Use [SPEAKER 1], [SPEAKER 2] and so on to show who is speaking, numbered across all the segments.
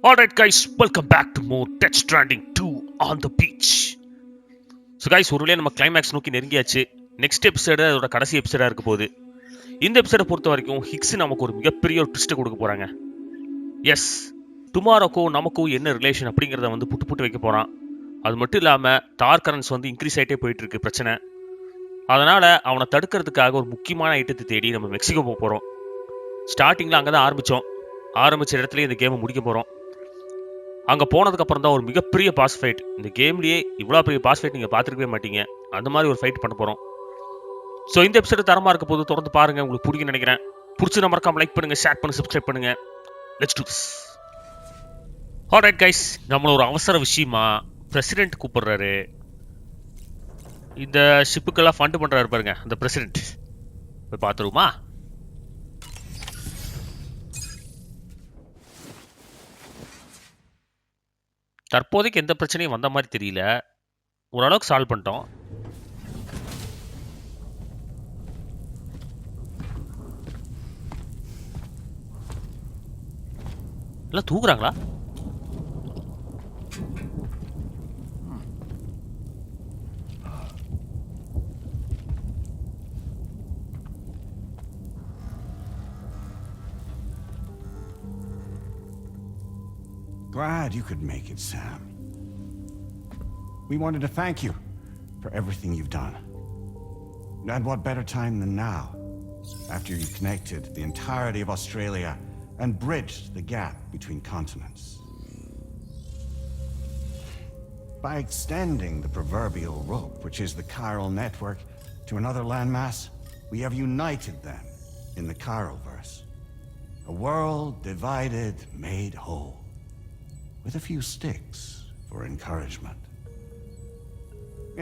[SPEAKER 1] Alright guys, welcome back to more Death Stranding 2 on the beach. So guys, ஒரு வழியாக நம்ம climax நோக்கி நெருங்கியாச்சு. Next episode அதோட கடைசி எபிசோடாக இருக்க போகுது. இந்த எபிசோடை பொறுத்த வரைக்கும் ஹிக்ஸ் நமக்கு ஒரு மிகப்பெரிய ஒரு ட்விஸ்ட்டை கொடுக்க போகிறாங்க. எஸ், டுமாரோக்கும் நமக்கும் என்ன ரிலேஷன் அப்படிங்கிறத வந்து புட்டு வைக்க போகிறான். அது மட்டும் இல்லாமல் டார்க் கரன்ஸ் வந்து இன்க்ரீஸ் ஆகிட்டே போயிட்டுருக்கு பிரச்சனை. அதனால் அவனை தடுக்கிறதுக்காக ஒரு முக்கியமான ஐட்டத்தை தேடி நம்ம மெக்சிகோ போக போகிறோம். ஸ்டார்டிங்கில் அங்கே தான் ஆரம்பித்த இடத்துல இந்த கேமை முடிக்க போகிறோம். அங்கே போனதுக்கப்புறம் தான் ஒரு மிகப்பெரிய பாஸ் ஃபைட். இந்த கேம்லேயே இவ்வளோ பெரிய பாஸ் ஃபைட் நீங்கள் பார்த்துருக்கவே மாட்டீங்க. அந்த மாதிரி ஒரு ஃபைட் பண்ண போகிறோம். ஸோ இந்த எபிசோடு தரமாக இருக்க போது தொடர்ந்து பாருங்கள், உங்களுக்கு பிடிக்கும்னு நினைக்கிறேன். பிடிச்சி மறக்காம லைக் பண்ணுங்கள், ஷேர் பண்ணுங்கள், சப்ஸ்கிரைப் பண்ணுங்கள். Let's to this. Alright guys, நம்மள ஒரு அவசர விஷயமா பிரசிடென்ட் கூப்பிடுறாரு. இந்த ஷிப்புக்கெல்லாம் ஃபண்ட் பண்ணுறாரு பாருங்க அந்த பிரசிடென்ட். போய் பார்த்துருமா? தற்போதைக்கு எந்த பிரச்சனையும் வந்த மாதிரி தெரியல. ஓரளவுக்கு சால்வ் பண்ணிட்டோம். எல்லாம் தூக்குறாங்களா?
[SPEAKER 2] Glad you could make it, Sam. We wanted to thank you for everything you've done. And what better time than now, after you connected the entirety of Australia and bridged the gap between continents. By extending the proverbial rope, which is the Chiral Network, to another landmass, we have united them in the Chiralverse. A world divided, made whole. With a few sticks for encouragement.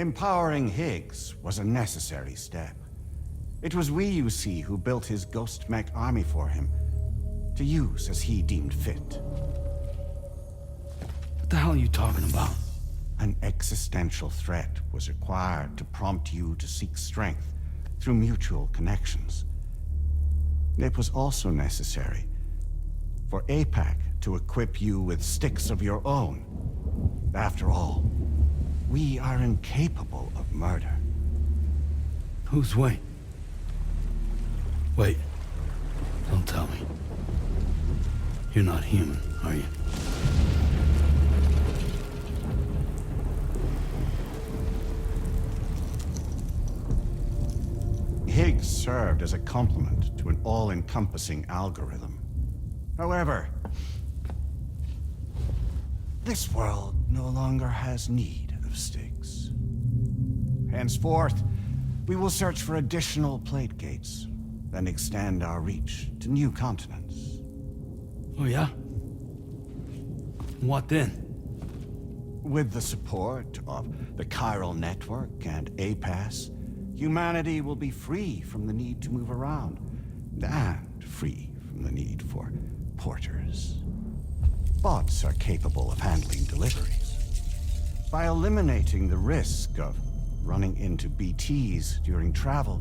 [SPEAKER 2] Empowering Higgs was a necessary step. It was we, you see, who built his ghost mech army for him, to use as he deemed fit.
[SPEAKER 3] What the hell are you talking about?
[SPEAKER 2] An existential threat was required to prompt you to seek strength through mutual connections. It was also necessary for APAC to equip you with sticks of your own. After all, we are incapable of murder.
[SPEAKER 3] Who's we? Wait. Don't tell me. You're not human, are you?
[SPEAKER 2] Higgs served as a complement to an all-encompassing algorithm. However, this world no longer has need of sticks. Henceforth, we will search for additional plate gates, then extend our reach to new continents.
[SPEAKER 3] Oh, yeah? What then?
[SPEAKER 2] With the support of the Chiral Network and APAS, humanity will be free from the need to move around, and free from the need for porters. Bots are capable of handling deliveries. By eliminating the risk of running into BTs during travel,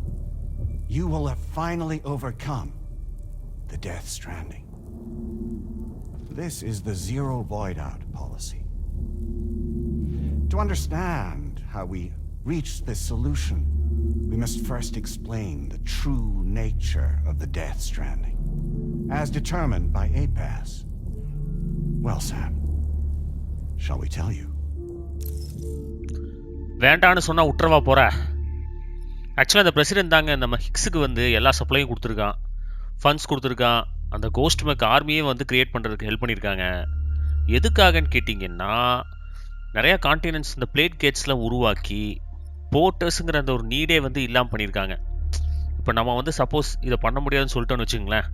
[SPEAKER 2] you will have finally overcome the Death Stranding. This is the Zero Void Out policy. To understand how we reached this solution, we must first explain the true nature of the Death Stranding, as determined by APAS. Well, Sam, shall we tell you?
[SPEAKER 1] வேண்டான்னு சொன்னால் உற்றவா போகிற. ஆக்சுவலாக அந்த president தாங்க நம்ம ஹிக்ஸுக்கு வந்து எல்லா சப்ளையும் கொடுத்துருக்கான், ஃபண்ட்ஸ் கொடுத்துருக்கான். அந்த கோஸ்ட் மெக் ஆர்மியே வந்து கிரியேட் பண்ணுறதுக்கு ஹெல்ப் பண்ணியிருக்காங்க. எதுக்காகன்னு கேட்டிங்கன்னா, நிறையா கான்டினென்ட்ஸ் இந்த பிளேட் கேட்ஸ்லாம் உருவாக்கி போர்ட்டர்ஸுங்கிற அந்த ஒரு நீடே வந்து இல்லாமல் பண்ணியிருக்காங்க. இப்போ நம்ம வந்து சப்போஸ் இதை பண்ண முடியாதுன்னு சொல்லிட்டோன்னு வச்சுங்களேன்,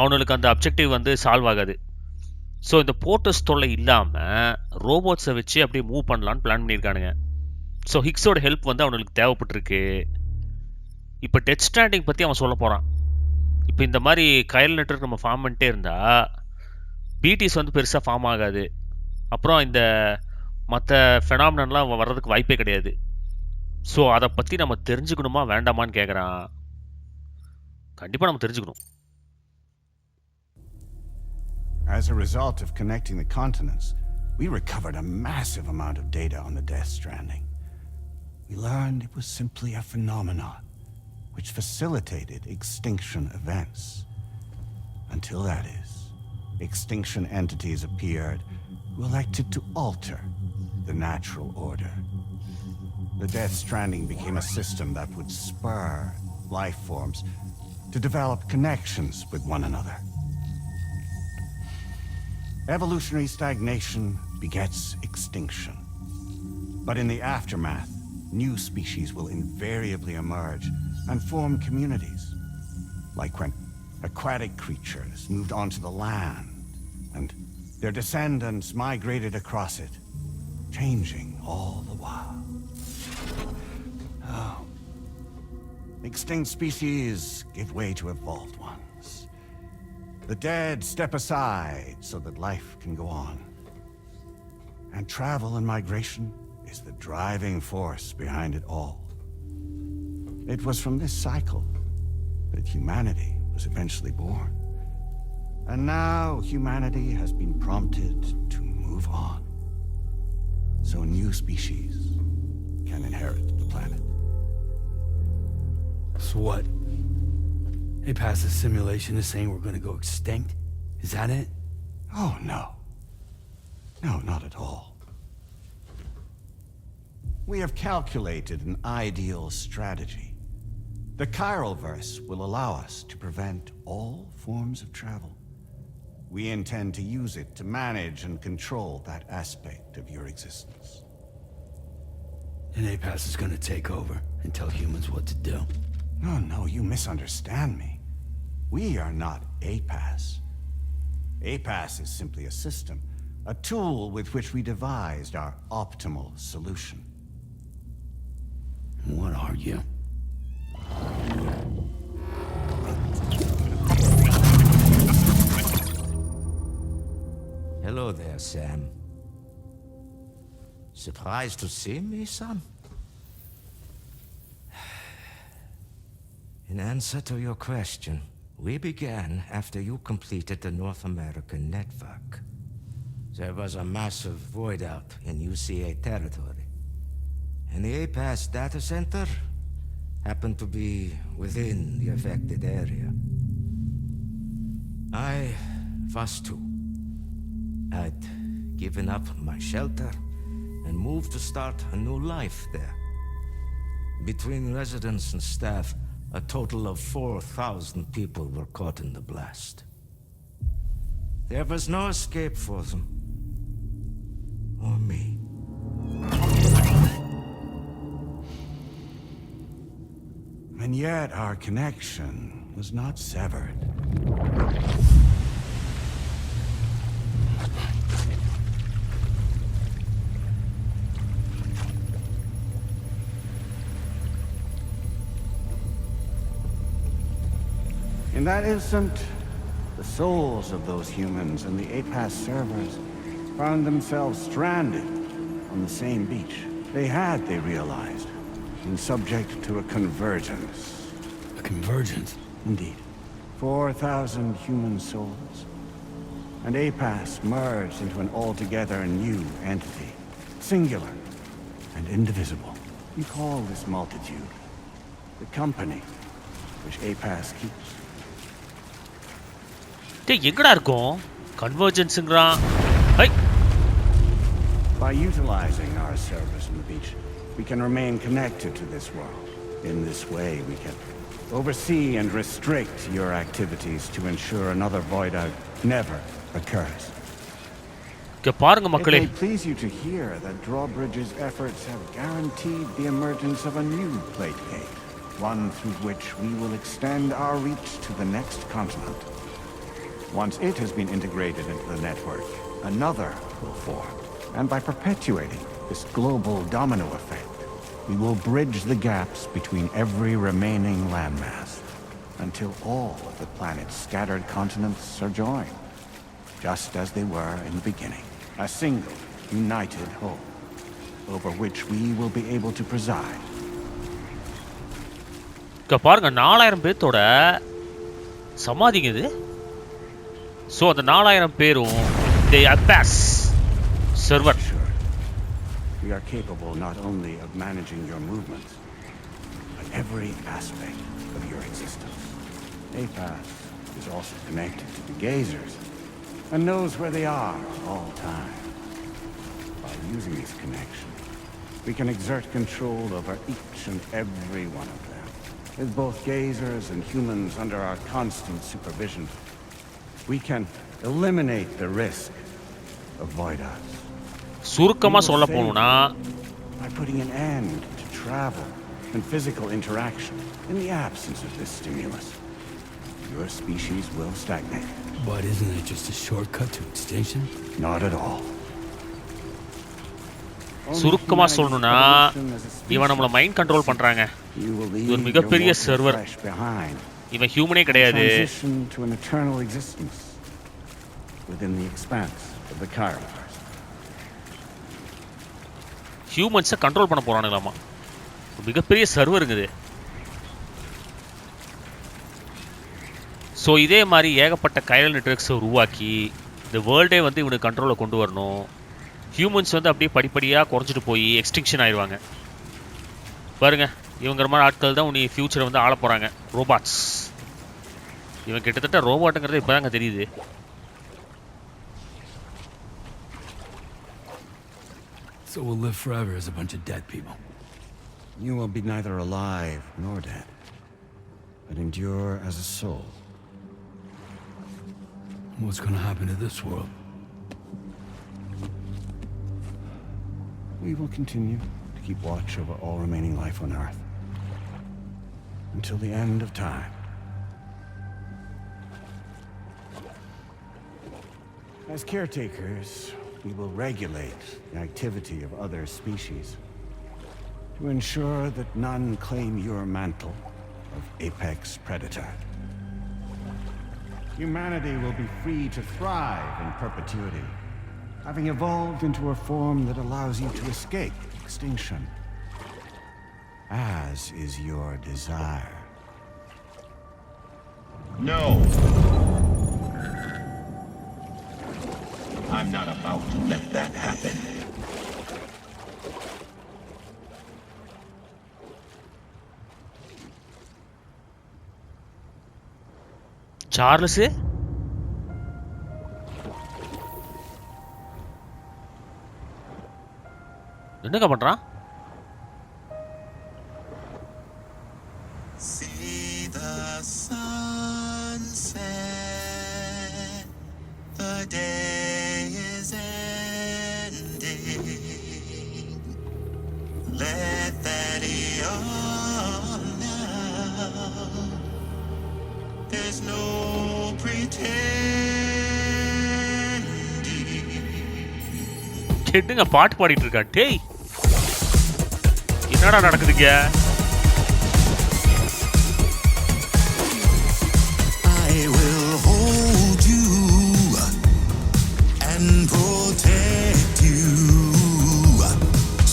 [SPEAKER 1] அவனுக்கு அந்த அப்ஜெக்டிவ் வந்து சால்வ் ஆகாது. ஸோ இந்த போர்ட்டர்ஸ் தொல்லை இல்லாமல் ரோபோட்ஸை வச்சு அப்படியே மூவ் பண்ணலான்னு பிளான் பண்ணியிருக்கானுங்க. ஸோ ஹிக்ஸோட ஹெல்ப் வந்து அவனுக்கு தேவைப்பட்டிருக்கு. இப்போ டெத் ஸ்டாண்டிங் பற்றி அவன் சொல்ல போகிறான். இப்போ இந்த மாதிரி கயல் நெட்வொர்க் நம்ம ஃபார்ம் பண்ணிட்டே இருந்தால் பிடிஸ் வந்து பெருசாக ஃபார்ம் ஆகாது. அப்புறம் இந்த மற்ற ஃபெனாமினன்லாம் வர்றதுக்கு வாய்ப்பே கிடையாது. ஸோ அதை பற்றி நம்ம தெரிஞ்சுக்கணுமா வேண்டாமான்னு கேட்குறான். கண்டிப்பாக நம்ம தெரிஞ்சுக்கணும்.
[SPEAKER 2] As a result of connecting the continents, we recovered a massive amount of data on the Death Stranding. We learned it was simply a phenomenon which facilitated extinction events. Until that is, extinction entities appeared who elected to alter the natural order. The Death Stranding became a system that would spur life forms to develop connections with one another. Evolutionary stagnation begets extinction. But in the aftermath, new species will invariably emerge and form communities, like when aquatic creatures moved onto the land and their descendants migrated across it, changing all the while. Oh. Extinct species give way to evolved ones. The dead step aside so that life can go on. And travel and migration is the driving force behind it all. It was from this cycle that humanity was eventually born. And now humanity has been prompted to move on, so new species can inherit the planet.
[SPEAKER 3] So what? They passed a simulation is saying we're gonna go extinct? Is that it?
[SPEAKER 2] Oh, no. No, not at all. We have calculated an ideal strategy. The Chiralverse will allow us to prevent all forms of travel. We intend to use it to manage and control that aspect of your existence.
[SPEAKER 3] And APAS is gonna take over and tell humans what to do.
[SPEAKER 2] No, you misunderstand me. We are not APAS. APAS is simply a system, a tool with which we devised our optimal solution.
[SPEAKER 3] What are you?
[SPEAKER 4] Hello there, Sam. Surprised to see me, son? In answer to your question, we began after you completed the North American network. There was a massive void out in UCA territory, and the APAS data center happened to be within the affected area. I was too. I'd given up my shelter and moved to start a new life there. Between residents and staff, a total of 4,000 people were caught in the blast. There was no escape for them. Or me.
[SPEAKER 2] And yet our connection was not severed. In that instant, the souls of those humans and the APAS servers found themselves stranded on the same beach. They realized, been subject to a convergence.
[SPEAKER 3] A convergence?
[SPEAKER 2] Indeed. 4,000 human souls. And APAS merged into an altogether new entity. Singular and indivisible. We call this multitude the company which APAS keeps.
[SPEAKER 1] டேய் எங்கடா இருக்கும் கன்வர்ஜென்ஸ்ங்கறான் high
[SPEAKER 2] By utilizing our servers on the beach, we can remain connected to this world. In this way, we can oversee and restrict your activities to ensure another void out never occurs.
[SPEAKER 1] இங்க பாருங்க
[SPEAKER 2] It
[SPEAKER 1] மக்களே
[SPEAKER 2] may please you to hear that Drawbridge's efforts have guaranteed the emergence of a new plate gate, one through which we will extend our reach to the next continent. Once it has been integrated into the network, another will form. And by perpetuating this global domino effect, we will bridge the gaps between every remaining landmass until all of the planet's scattered continents are joined, just as they were in the beginning. A single, united whole, over which we will be able to preside.
[SPEAKER 1] இங்க பாருங்க 4000 பேத்தோட சமாதிங்க இது so அந்த 4000 பேரும் they pass server.
[SPEAKER 2] Sure. We are capable not only of managing your movements, but every aspect of your existence. APAS is also connected to the gazers and knows where they are at all times. By using this connection, we can exert control over each and every one of them. With both gazers and humans under our constant supervision, we can eliminate the risk of void us.
[SPEAKER 1] சுருக்கமா சொல்ல போணும்னா
[SPEAKER 2] By putting an end to travel and physical interaction in the absence of this stimulus, your species will stagnate.
[SPEAKER 3] But isn't it just a shortcut to extinction?
[SPEAKER 2] Not at all.
[SPEAKER 1] சுருக்கமா சொல்லணும்னா இவன் நம்மள mind control பண்றாங்க. இது ஒரு மிகப்பெரிய server. இவன் ஹியூமனே கிடையாது.
[SPEAKER 2] To an eternal existence within the expanse of the Chiral.
[SPEAKER 1] ஹியூமன்ஸை கண்ட்ரோல் பண்ண போறானுங்களாமா. மிகப்பெரிய சர்வருங்குது. ஸோ இதே மாதிரி ஏகப்பட்ட கைரல் நெட்வொர்க்ஸை உருவாக்கி இந்த வேர்ல்டே வந்து இவனுக்கு கண்ட்ரோலில் கொண்டு வரணும். ஹியூமன்ஸ் வந்து அப்படியே படிப்படியாக குறைஞ்சிட்டு போய் எக்ஸ்டிங்ஷன் ஆயிடுவாங்க. பாருங்க இவங்கிற மாதிரி ஆட்கள் தான் உனி ஃபியூச்சரை வந்து ஆள போகிறாங்க. ரோபாட்ஸ். இவன் கிட்டத்தட்ட ரோபாட்டுங்கிறது இப்போ தாங்க தெரியுது.
[SPEAKER 3] So we'll live forever as a bunch of dead people.
[SPEAKER 2] You will be neither alive nor dead, but endure as a soul.
[SPEAKER 3] What's gonna happen to this world?
[SPEAKER 2] We will continue to keep watch over all remaining life on Earth until the end of time. As caretakers, we will regulate the activity of other species to ensure that none claim your mantle of apex predator. Humanity will be free to thrive in perpetuity, having evolved into a form that allows you to escape extinction, as is your desire.
[SPEAKER 5] No. I'm not about to let that happen.
[SPEAKER 1] Charles என்னங்க பண்றான்?
[SPEAKER 6] See the sunset, the day is ending. Let that yawn now. There's no pretending.
[SPEAKER 1] கேட்டுங்க பாட்டு பாடிட்டு இருக்கா. டேய் என்னடா நடக்குதுங்க?
[SPEAKER 6] I will hold you and protect you.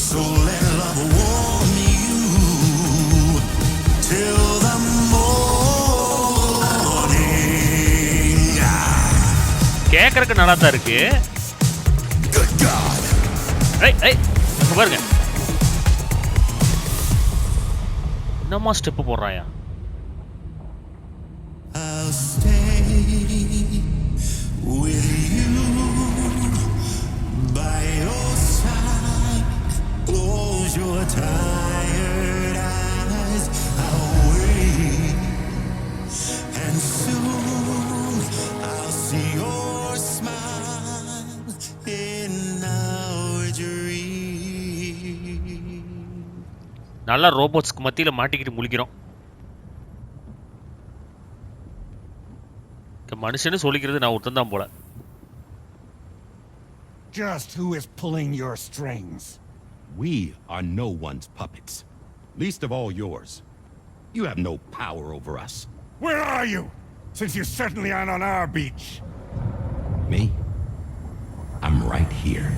[SPEAKER 6] So let love warm you till the morning.
[SPEAKER 1] கேட்கறதுக்கு நல்லா தான் இருக்கு.
[SPEAKER 6] Good God.
[SPEAKER 1] ஏய் அங்க பாருங்க. என்னம்மா step போடுறாயா?
[SPEAKER 6] I'll stay with you by your side. Close your tired eyes. I'll wait, and soon I'll see your smile in our dream.
[SPEAKER 1] நல்லா ரோபோட்ஸ்க்கு மத்தியில மாட்டிக்கிட்டு முழிக்கிறோம். மனுஷன்னு சொல்லிக்கிறது நான் ஒருத்தன் தான் போல.
[SPEAKER 2] Just who is pulling your strings?
[SPEAKER 5] We are no one's puppets. Least of all yours. You have no power over us.
[SPEAKER 2] Where are you? Since you certainly aren't on our beach.
[SPEAKER 5] Me? I'm right here.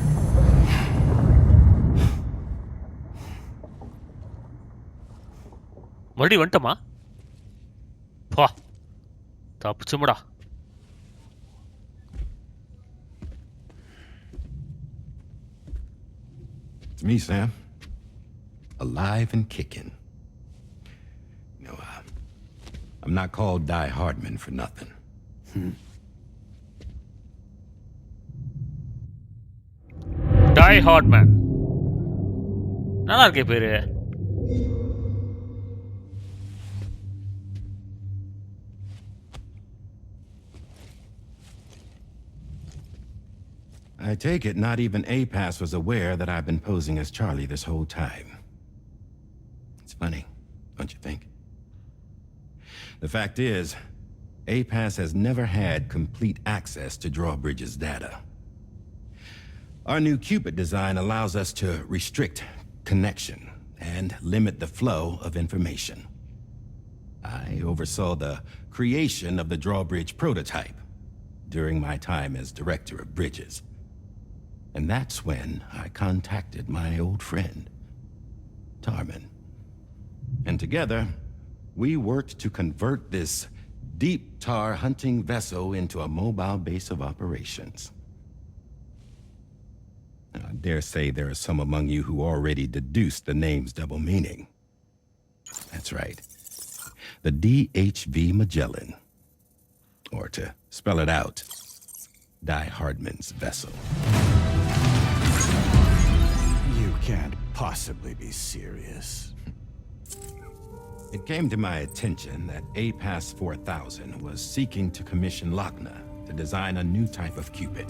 [SPEAKER 1] மறுபடி வந்துட்டமா? பா தப்பிச்சுமுடா.
[SPEAKER 5] It's me, Sam. Alive and kicking. No, I'm not called Die Hardman for nothing.
[SPEAKER 1] Die Hardman. நல்லா இருக்கே பேரு.
[SPEAKER 5] I take it not even APAS was aware that I've been posing as Charlie this whole time. It's funny, don't you think? The fact is, APAS has never had complete access to Drawbridge's data. Our new Cupid design allows us to restrict connection and limit the flow of information. I oversaw the creation of the Drawbridge prototype during my time as Director of Bridges. And that's when I contacted my old friend, Tarman. And together, we worked to convert this deep tar hunting vessel into a mobile base of operations. Now, I dare say there are some among you who already deduced the name's double meaning. That's right. The DHV Magellan. Or to spell it out, Die Hardman's vessel.
[SPEAKER 2] You can't possibly be serious.
[SPEAKER 5] It came to my attention that APAS 4000 was seeking to commission Lochna to design a new type of Cupid.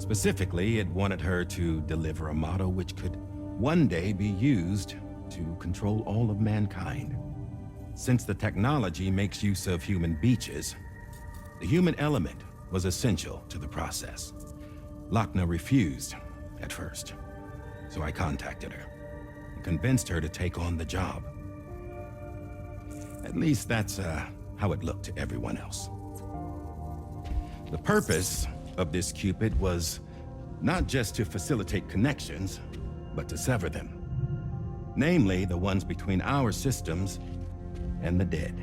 [SPEAKER 5] Specifically, it wanted her to deliver a model which could one day be used to control all of mankind. Since the technology makes use of human beaches, the human element was essential to the process. Lochna refused at first, so I contacted her and convinced her to take on the job. At least that's how it looked to everyone else. The purpose of this Cupid was not just to facilitate connections, but to sever them. Namely, the ones between our systems and the dead.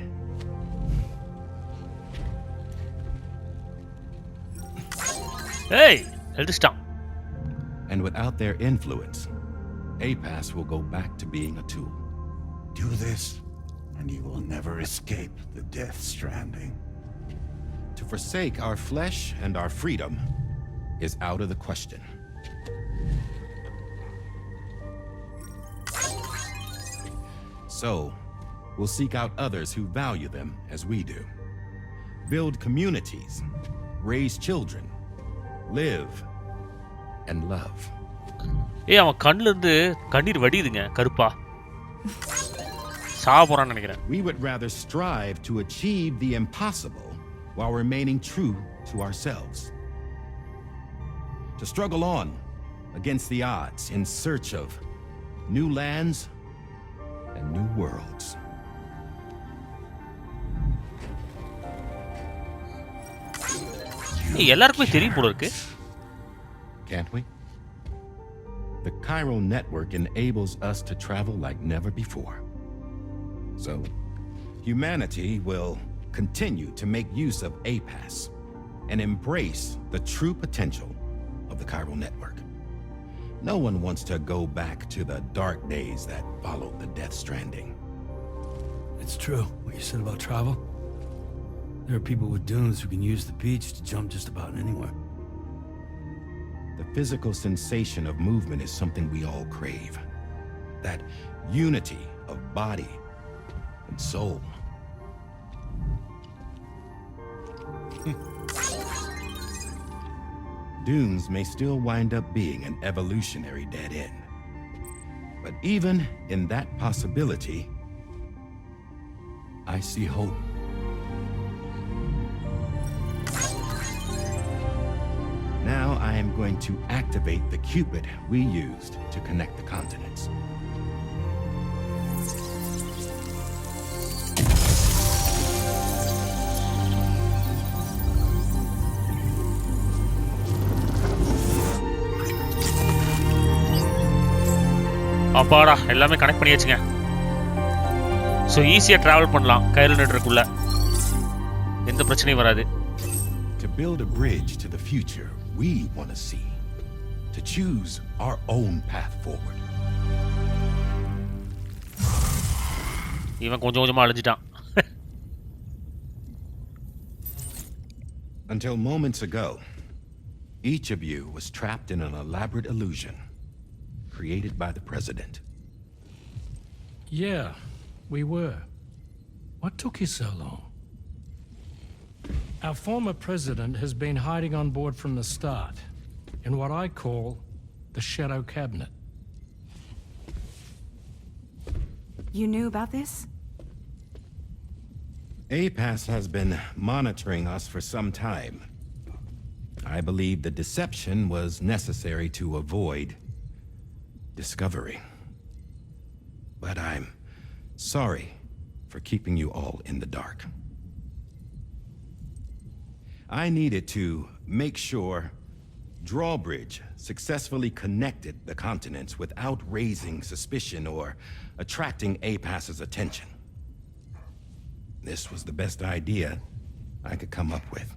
[SPEAKER 1] Hey, எழுதிச்சிட்டான்.
[SPEAKER 5] And without their influence, APAS will go back to being a tool.
[SPEAKER 2] Do this, and you will never escape the Death Stranding.
[SPEAKER 5] To forsake our flesh and our freedom is out of the question. So, we'll seek out others who value them as we do. Build communities, raise children, live, and love.
[SPEAKER 1] அவன் கண்ணுல இருந்து கண்ணீர் வடியுதுங்க கருப்பா. சாவ போறான்னு நினைக்கிறேன்.
[SPEAKER 5] We would rather strive to achieve the impossible while remaining true to ourselves. To struggle on against the odds in search of new lands and new worlds.
[SPEAKER 1] எல்லாருக்குமே தெரியும் போல இருக்கு.
[SPEAKER 5] Can't we? The Chiral Network enables us to travel like never before. So, humanity will continue to make use of APAS and embrace the true potential of the Chiral Network. No one wants to go back to the dark days that followed the Death Stranding.
[SPEAKER 3] It's true, what you said about travel. There are people with dunes who can use the beach to jump just about anywhere.
[SPEAKER 5] The physical sensation of movement is something we all crave. That unity of body and soul. Dunes may still wind up being an evolutionary dead end. But even in that possibility, I see hope. Now I am going to activate the Cupid we used to connect the continents.
[SPEAKER 1] அப்பாடா எல்லாமே connect பண்ணியாச்சுங்க. So ஈஸியாக travel பண்ணலாம் chiral நெட்வொர்க்குள்ள. எந்த பிரச்சனையும் வராது.
[SPEAKER 5] To build a bridge to the future we want to see,
[SPEAKER 2] to choose our own path forward.
[SPEAKER 1] இவன் கொஞ்சம் கொஞ்சமா அழிஞ்சிட்டான்.
[SPEAKER 5] Until moments ago, each of you was trapped in an elaborate illusion created by the president.
[SPEAKER 3] Yeah, we were. What took you so long? Our former president has been hiding on board from the start, in what I call the Shadow Cabinet.
[SPEAKER 7] You knew about this?
[SPEAKER 5] APAS has been monitoring us for some time. I believe the deception was necessary to avoid discovery. But I'm sorry for keeping you all in the dark. I needed to make sure Drawbridge successfully connected the continents without raising suspicion or attracting APAS's attention. This was the best idea I could come up with.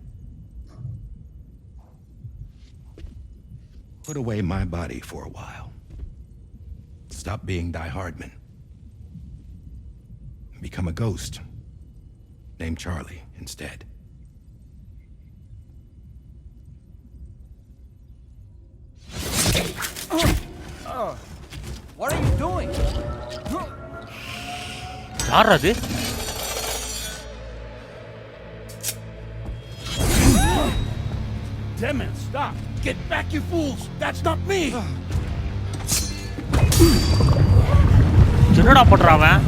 [SPEAKER 5] Put away my body for a while. Stop being Die Hardman. Become a ghost. Named Charlie instead.
[SPEAKER 8] What are you doing?
[SPEAKER 1] யார் அது?
[SPEAKER 3] Damn it, stop! Get back, you fools! That's not me!
[SPEAKER 1] என்னடா பண்றான் அவன்?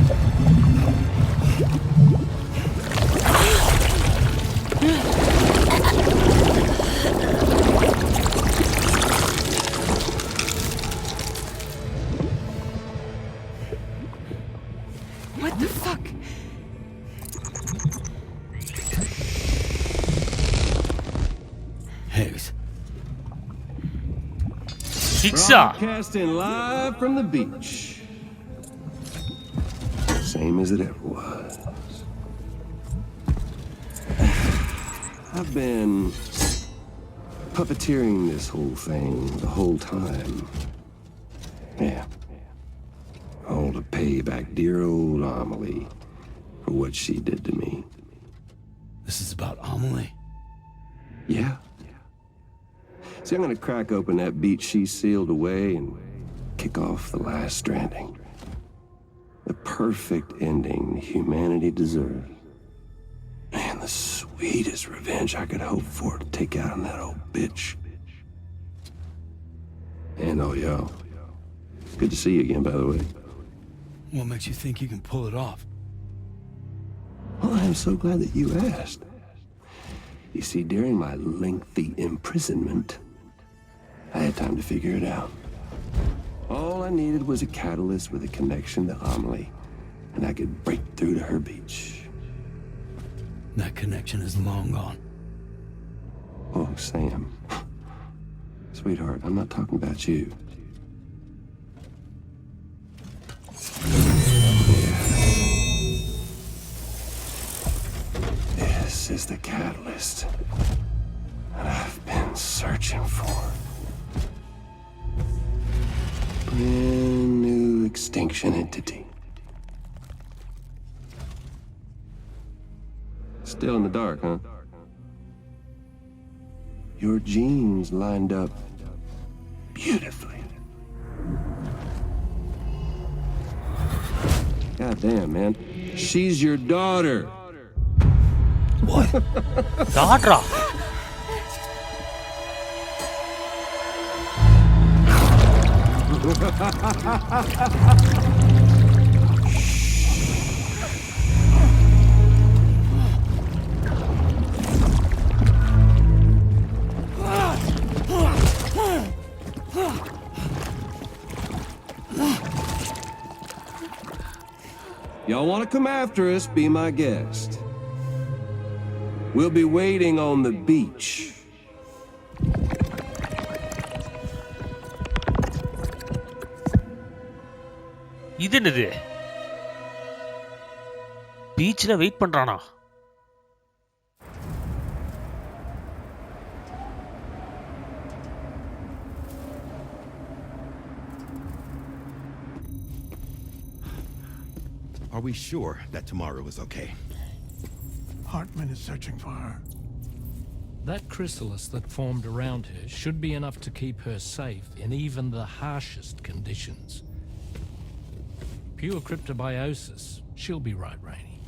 [SPEAKER 7] What the fuck?
[SPEAKER 3] Higgs.
[SPEAKER 1] Hixa.
[SPEAKER 9] Broadcasting live from the beach. Same as it ever was. I've been puppeteering this whole thing the whole time. Yeah. All to pay back dear old Amelie for what she did to me.
[SPEAKER 3] This is about Amelie?
[SPEAKER 9] Yeah. See, I'm gonna crack open that beach she sealed away and kick off the last stranding. The perfect ending humanity deserves. Man, the sweetest revenge I could hope for to take out on that old bitch. And oh, yo. Good to see you again, by the way.
[SPEAKER 3] What makes you think you can pull it off?
[SPEAKER 9] Well, I'm so glad that you asked. You see, during my lengthy imprisonment, I had time to figure it out. All I needed was a catalyst with a connection to Amelie, and I could break through to her beach.
[SPEAKER 3] That connection is long gone.
[SPEAKER 9] Oh, Sam. Sweetheart, I'm not talking about you. This is the catalyst that I've been searching for. Brand new extinction entity. Still in the dark, huh? Your genes lined up beautifully. God damn, man. She's your daughter.
[SPEAKER 3] What?
[SPEAKER 1] யார்ரா?
[SPEAKER 9] Y'all want to come after us, be my guest. We'll be waiting on the beach.
[SPEAKER 1] இது என்னது? பீச்ல wait பண்றானா?
[SPEAKER 5] Are we sure that tomorrow is okay?
[SPEAKER 6] Hartman is searching for her.
[SPEAKER 8] That chrysalis that formed around her should be enough to keep her safe in even the harshest conditions. Pure cryptobiosis. She'll be right, Rainey.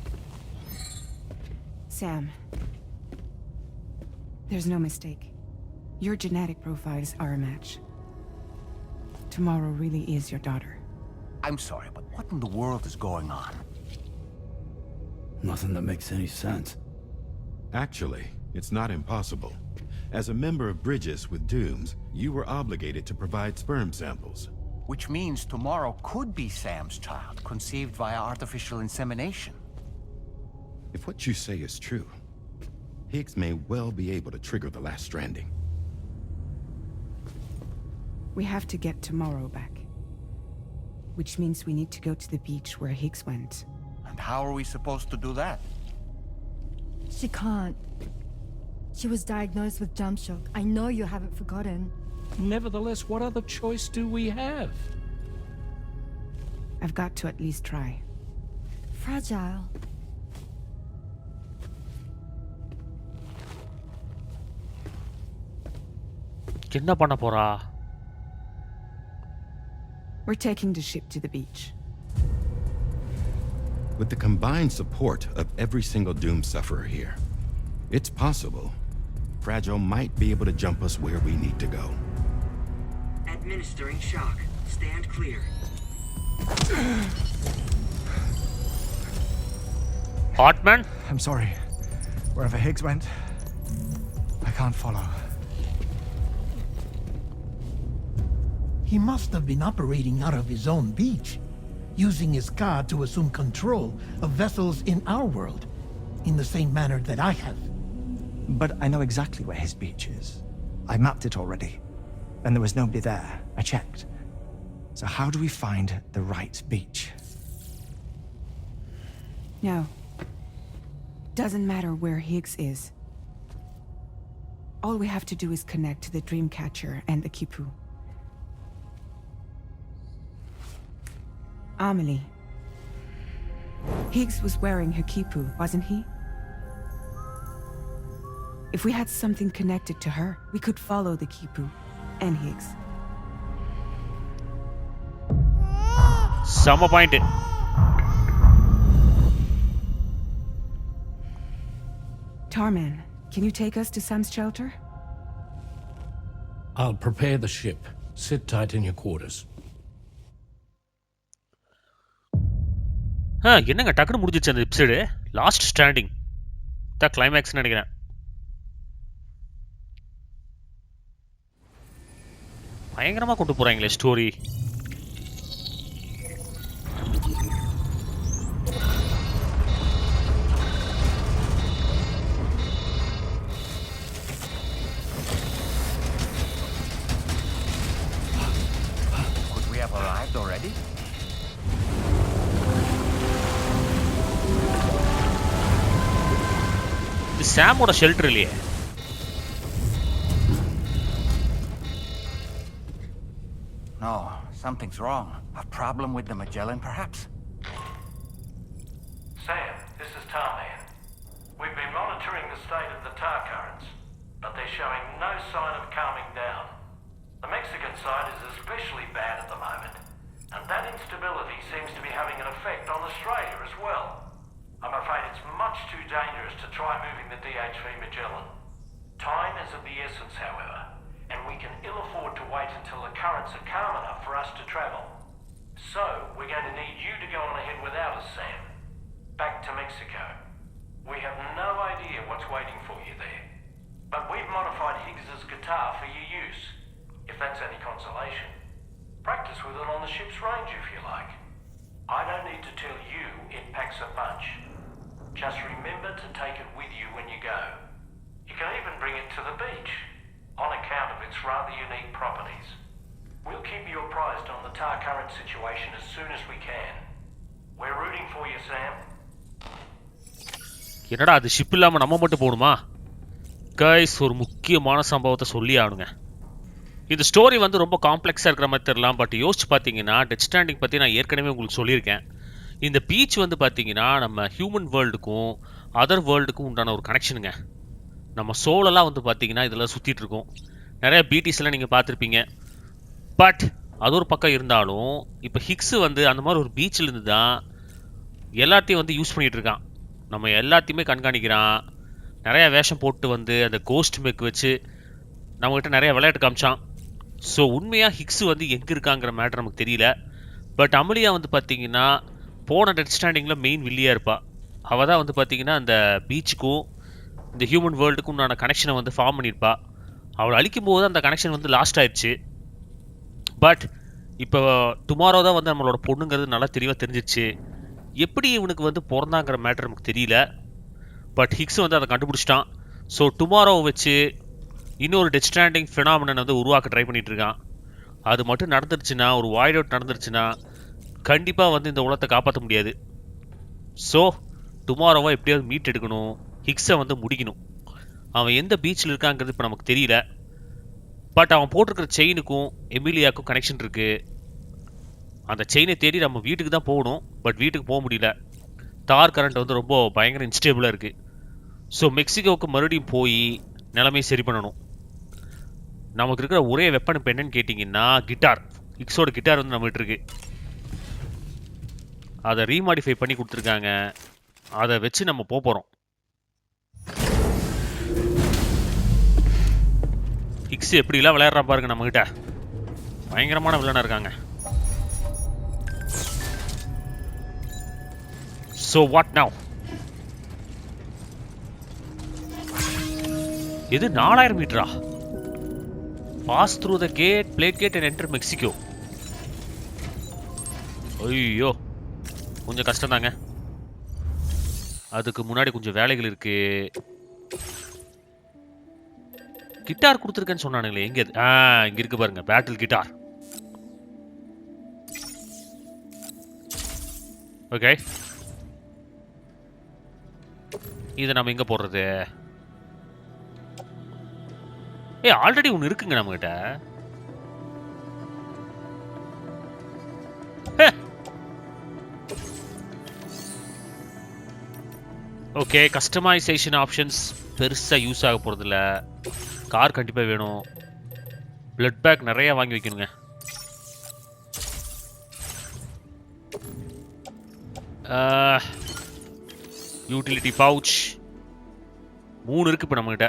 [SPEAKER 7] Sam. There's no mistake. Your genetic profiles are a match. Tomorrow really is your daughter.
[SPEAKER 10] I'm sorry, but what in the world is going on?
[SPEAKER 3] Nothing that makes any sense.
[SPEAKER 5] Actually, it's not impossible. As a member of Bridges with Dooms, you were obligated to provide sperm samples.
[SPEAKER 10] Which means tomorrow could be Sam's child, conceived via artificial insemination.
[SPEAKER 5] If what you say is true, Higgs may well be able to trigger the last stranding.
[SPEAKER 7] We have to get tomorrow back. Which means we need to go to the beach where Higgs went.
[SPEAKER 10] And how are we supposed to do that?
[SPEAKER 11] She can't. She was diagnosed with jump shock. I know you haven't forgotten.
[SPEAKER 8] Nevertheless, what other choice do we have?
[SPEAKER 7] I've got to at least try.
[SPEAKER 11] Fragile.
[SPEAKER 1] என்ன பண்ண போறா?
[SPEAKER 7] We're taking the ship to the beach.
[SPEAKER 5] With the combined support of every single Doom sufferer here, it's possible Fragile might be able to jump us where we need to go.
[SPEAKER 12] Administering shock. Stand clear.
[SPEAKER 1] Hartman?
[SPEAKER 13] I'm sorry. Wherever Higgs went, I can't follow.
[SPEAKER 6] He must have been operating out of his own beach, using his car to assume control of vessels in our world, in the same manner that I have.
[SPEAKER 13] But I know exactly where his beach is. I mapped it already, and there was nobody there. I checked. So how do we find the right beach?
[SPEAKER 7] No. Doesn't matter where Higgs is. All we have to do is connect to the Dreamcatcher and the Kipu. Amelie. Higgs was wearing her Kipu, wasn't he? If we had something connected to her, we could follow the Kipu and Higgs.
[SPEAKER 1] Summer point.
[SPEAKER 7] Tarman, can you take us to Sam's shelter?
[SPEAKER 8] I'll prepare the ship. Sit tight in your quarters.
[SPEAKER 1] என்னங்க டக்குன்னு முடிஞ்சிச்சு அந்த episode. Last standing தான் கிளைமேக்ஸ்னு நினைக்கிறேன். பயங்கரமா கொண்டு போறாங்களே story.
[SPEAKER 10] Could we have arrived already?
[SPEAKER 1] இது சாமோட ஷெல்டர் இல்லையே.
[SPEAKER 10] No, something's wrong. A problem with the Magellan, perhaps?
[SPEAKER 8] Sam, this is Tarman. We've been monitoring the state of the tar currents, but they're showing no sign of calming down. The Mexican side is especially bad at the moment, and that instability seems to be having an effect on Australia as well. I'm afraid it's much too dangerous to try moving the DHV Magellan. Time is of the essence, however, and we can ill afford to wait until the currents are calm enough for us to travel. So, we're going to need you to go on ahead without us, Sam. Back to Mexico. We have no idea what's waiting for you there. But we've modified Higgs's guitar for your use, if that's any consolation. Practice with it on the ship's range if you like. I don't need to tell you it packs a punch. Just remember to take it with you when you go. You can even bring it to the beach, on account of its rather unique properties. We'll keep you apprised on the tar current situation as soon as we can. We're rooting for you, Sam.
[SPEAKER 1] என்னடா அது ship இல்லாம நம்ம மட்டும் போகணுமா? Guys, ஒரு முக்கியமான சம்பவத்தை சொல்லி ஆடுங்க. இந்த ஸ்டோரி வந்து ரொம்ப காம்ப்ளெக்ஸாக இருக்கிற மாதிரி தெரியலாம். பட் யோசிச்சு பார்த்தீங்கன்னா டெத் ஸ்டாண்டிங் பற்றி நான் ஏற்கனவே உங்களுக்கு சொல்லியிருக்கேன். இந்த பீச் வந்து பார்த்தீங்கன்னா நம்ம ஹியூமன் வேர்ல்டுக்கும் அதர் வேர்ல்டுக்கும் உண்டான ஒரு கனெக்ஷனுங்க. நம்ம சோலெல்லாம் வந்து பார்த்தீங்கன்னா இதெல்லாம் சுற்றிட்டு இருக்கோம். நிறைய பிடிஸ்லாம் நீங்கள் பார்த்துருப்பீங்க. பட் அது ஒரு பக்கம் இருந்தாலும் இப்போ ஹிக்ஸு வந்து அந்த மாதிரி ஒரு பீச்சில் இருந்து தான் எல்லாத்தையும் வந்து யூஸ் பண்ணிகிட்டு இருக்கான். நம்ம எல்லாத்தையுமே கண்காணிக்கிறான். நிறையா வேஷம் போட்டு வந்து அந்த கோஸ்ட் மேக் வச்சு நம்மகிட்ட நிறைய விளையாட்டு காமிச்சான். ஸோ உண்மையாக ஹிக்ஸு வந்து எங்கே இருக்காங்கிற மேட்டர் நமக்கு தெரியல. பட் அமலியா வந்து பார்த்தீங்கன்னா போன டெத் ஸ்டாண்டிங்கில் மெயின் வில்லியாக இருப்பாள். அவள் தான் வந்து பார்த்தீங்கன்னா அந்த பீச்சுக்கும் இந்த ஹியூமன் வேர்ல்டுக்கும் உண்டான கனெக்ஷனை வந்து ஃபார்ம் பண்ணியிருப்பா. அவளை அழிக்கும் போது அந்த கனெக்ஷன் வந்து லாஸ்ட் ஆயிடுச்சு. பட் இப்போ டுமாரோ தான் வந்து நம்மளோட பொண்ணுங்கிறது நல்லா தெளிவாக தெரிஞ்சிச்சு. எப்படி இவனுக்கு வந்து பிறந்தாங்கிற மேட்டர் நமக்கு தெரியல. பட் ஹிக்ஸ் வந்து அதை கண்டுபிடிச்சிட்டான். ஸோ டுமாரோவை வச்சு இன்னொரு டெத் ஸ்டாண்டிங் ஃபினாமினன் வந்து உருவாக்க ட்ரை பண்ணிகிட்டு இருக்கான். அது மட்டும் நடந்துருச்சுன்னா, ஒரு வாய்ட் அவுட் நடந்துருச்சுன்னா கண்டிப்பாக வந்து இந்த உலகத்தை காப்பாற்ற முடியாது. ஸோ டுமாரோவை எப்படியாவது மீட் எடுக்கணும், ஹிக்ஸை வந்து முடிக்கணும். அவன் எந்த பீச்சில் இருக்காங்கிறது இப்போ நமக்கு தெரியல. பட் அவன் போட்டிருக்கிற செயினுக்கும் எமிலியாவுக்கும் கனெக்ஷன் இருக்குது. அந்த செயினை தேடி நம்ம வீட்டுக்கு தான் போகணும். பட் வீட்டுக்கு போக முடியல. தார் கரண்ட் வந்து ரொம்ப பயங்கர இன்ஸ்டேபிளாக இருக்குது. ஸோ மெக்சிகோவுக்கு மறுபடியும் போய் நிலைமையை சரி பண்ணணும். நமக்கு இருக்கிற ஒரே வெப்பன் இப்போ என்னன்னு கேட்டிங்கன்னா கிட்டார். ஹிக்ஸோட கிட்டார் வந்து நம்மகிட்ட இருக்கு. அதை ரீமாடிஃபை பண்ணி கொடுத்துருக்காங்க. அதை வச்சு நம்ம போகிறோம். ஹிக்ஸ் எப்படிலாம் விளையாடுறா பாருங்க நம்மகிட்ட. பயங்கரமான வில்லனா இருக்காங்க. So what now? இது 4000 மீட்டரா? Pass through the gate, plate gate and enter Mexico. ஐயோ, கொஞ்சம் கஷ்டம் தாங்க. அதுக்கு முன்னாடி கொஞ்சம் வேலைகள் இருக்கு. கிட்டார் கொடுத்துருக்கேன்னு சொன்னானுங்களே, எங்க? இங்க இருக்கு பாருங்க, பேட்டில் கிட்டார். ஓகே, இதை நம்ம எங்க போடுறது? ஆல்ரெடி ஒன்று இருக்குங்க நம்மகிட்ட. ஓகே, கஸ்டமைசேஷன் ஆப்ஷன்ஸ் பெருசாக யூஸ் ஆக போகிறதில்ல. கார் கண்டிப்பாக வேணும். பிளட் பேக் நிறைய வாங்கி வைக்கணுங்க. யூட்டிலிட்டி பவுச் 3 இருக்கு இப்போ நம்மகிட்ட.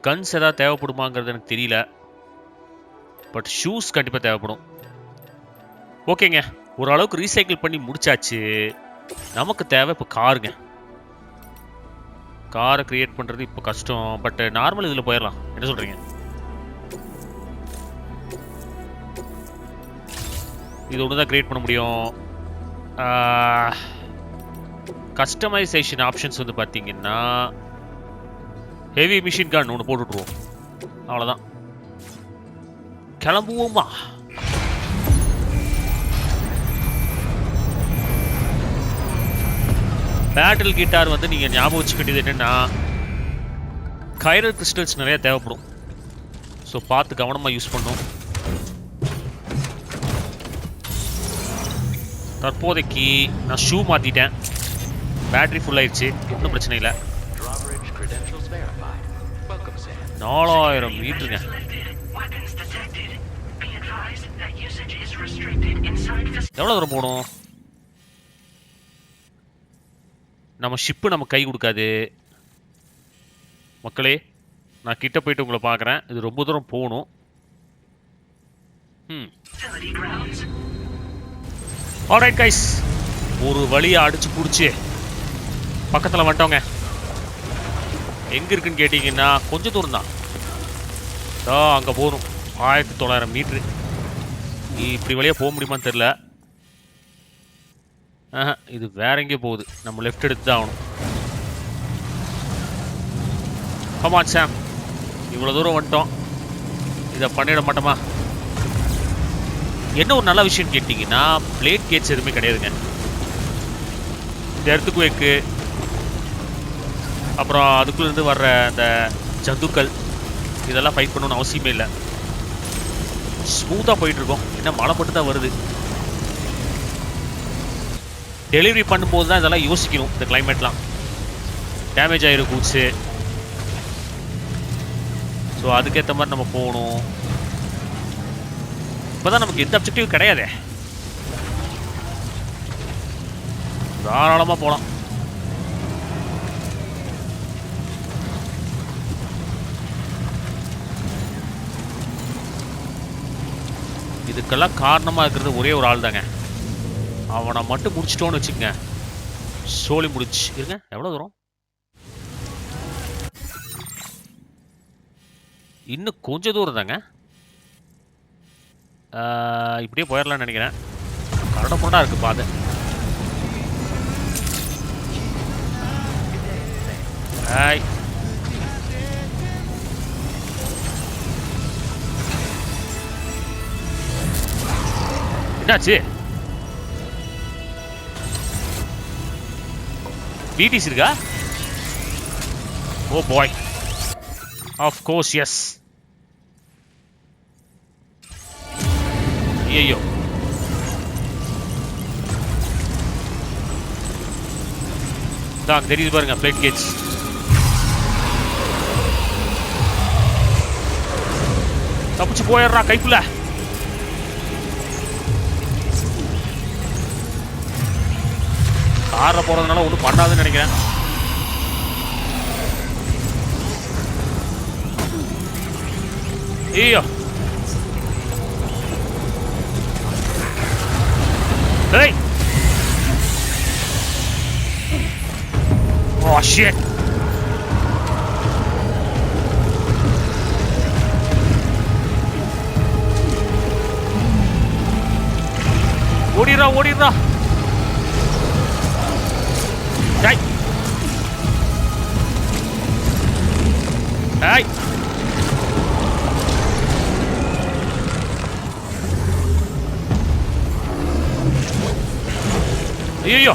[SPEAKER 1] கன்ஸ் ஏதாவது தேவைப்படுமாங்கிறது எனக்கு தெரியல. பட் ஷூஸ் கண்டிப்பாக தேவைப்படும். ஓகேங்க, ஓரளவுக்கு ரீசைக்கிள் பண்ணி முடிச்சாச்சு. நமக்கு தேவை இப்போ காருங்க. காரை கிரியேட் பண்ணுறது இப்போ கஷ்டம். பட் நார்மல் இதில் போயிடலாம். என்ன சொல்கிறீங்க? இது ஒன்று தான் கிரியேட் பண்ண முடியும். கஸ்டமைசேஷன் ஆப்ஷன்ஸ் வந்து பார்த்தீங்கன்னா ஹெவி மிஷின் கன் ஒன்று போட்டுட்ருவோம். அவ்வளோதான். கிளம்புவோமா? பேட்டில் கிட்டார் வந்து நீங்கள் ஞாபகம் வச்சுக்க வேண்டியது என்னென்னா, கைரல் கிறிஸ்டல்ஸ் நிறையா தேவைப்படும். ஸோ பார்த்து கவனமாக யூஸ் பண்ணும். தற்போதைக்கு நான் ஷூ மாற்றிட்டேன். பேட்டரி ஃபுல் ஆயிடுச்சு. ஒன்றும் பிரச்சனை இல்லை. 4000 மீட்டருங்க. எவ்வளோ தூரம் போகணும்? நம்ம ஷிப்பு நம்ம கை கொடுக்காது மக்களே. நான் கிட்ட போயிட்டு உங்களை பார்க்குறேன். இது ரொம்ப தூரம் போகணும். ஆல்ரைட் கைஸ், ஒரு வழியை அடிச்சு பிடிச்சி பக்கத்தில் வந்துட்டோங்க. எங்கே இருக்குன்னு கேட்டிங்கன்னா கொஞ்சம் தூரம் தான். அங்கே போகணும். 1900 மீட்ரு. இப்படி வழியாக போக முடியுமான்னு தெரில. இது வேற எங்கேயோ போகுது. நம்ம லெஃப்ட் எடுத்து தான் ஆகணும். கமான் சாம், இவ்வளோ தூரம் வந்துட்டோம். இதை பண்ணிட மாட்டோமா? என்ன ஒரு நல்ல விஷயம் கேட்டிங்கன்னா, பிளேட் கேட்ஸ் எதுவுமே கிடையாதுங்க. இந்த இடத்துக்கு வைக்கு, அப்புறம் அதுக்குள்ளேருந்து வர்ற அந்த ஜந்துக்கள், இதெல்லாம் ஃபைட் பண்ணணும்னு அவசியமே இல்லை. ஸ்மூத்தாக போயிட்டுருக்கோம். என்ன மழை மட்டும் தான் வருது. டெலிவரி பண்ணும்போது தான் இதெல்லாம் யோசிக்கணும். இந்த கிளைமேட்லாம் டேமேஜ் ஆகிடும் கூட்ஸு. ஸோ அதுக்கேற்ற மாதிரி நம்ம போகணும். இப்போ தான் நமக்கு எந்த அப்ஜெக்டிவ் கிடையாதே, தாராளமாக போகலாம். இதுக்கெல்லாம் காரணமாக இருக்கிறது ஒரே ஒரு ஆள் தாங்க. அவனை மட்டும் முடிச்சிட்டோன்னு வச்சுக்கோங்க, சோலி முடிச்சு. இருங்க, எவ்வளோ தூரம்? இன்னும் கொஞ்சம் தூரம் தாங்க. இப்படியே போயிடலாம்னு நினைக்கிறேன். கரட முரடா இருக்கு பாதை. ஹாய், என்னாச்சு? பிடிசி இருக்கா? ஓ பாய், ஆஃப் கோர்ஸ் எஸ். ஐயோ, தான் தெரியுது பாருங்க பிளேட் கேட்ஸ். தப்பிச்சு போயிடுறா கைப்புல. காரில் போறதுனால ஒன்றும் பண்ணாதுன்னு நினைக்கிறேன். ஐயோ, hey! Oh shit! ஓடிரா ஓடிரா. டேய் டேய், ஐயோ,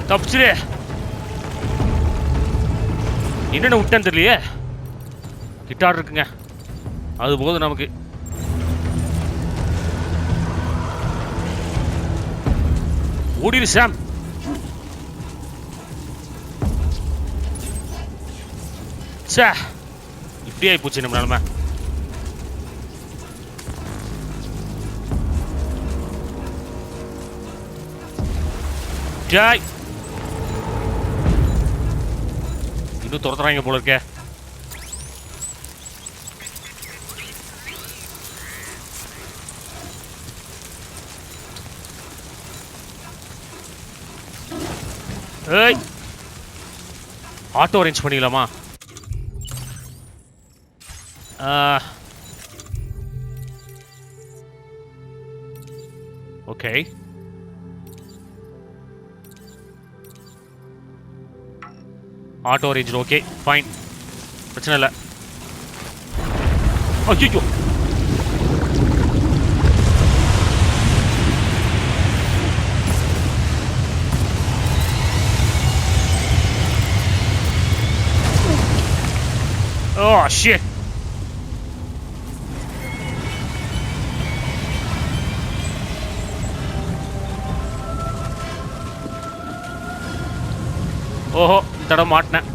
[SPEAKER 1] தப்பிச்சிரு. என்னென்ன விட்டேன்னு தெரியலையே. கிட்டார் இருக்குங்க, அது போதும் நமக்கு. ஓடிடு சாம். சே, இப்படி ஆகி போச்சு நம்ம நிலமை. ஜாய், இன்னும் துரத்துறாங்க போல இருக்க. ஏய், ஆட்டோ அரேஞ்ச் பண்ணிக்கலாமா? Okay, auto arrange. Okay fine, பிரச்சனை இல்லை. ஐயோ, oh shit. ஓஹோ, தடம் மாட்டினேன்.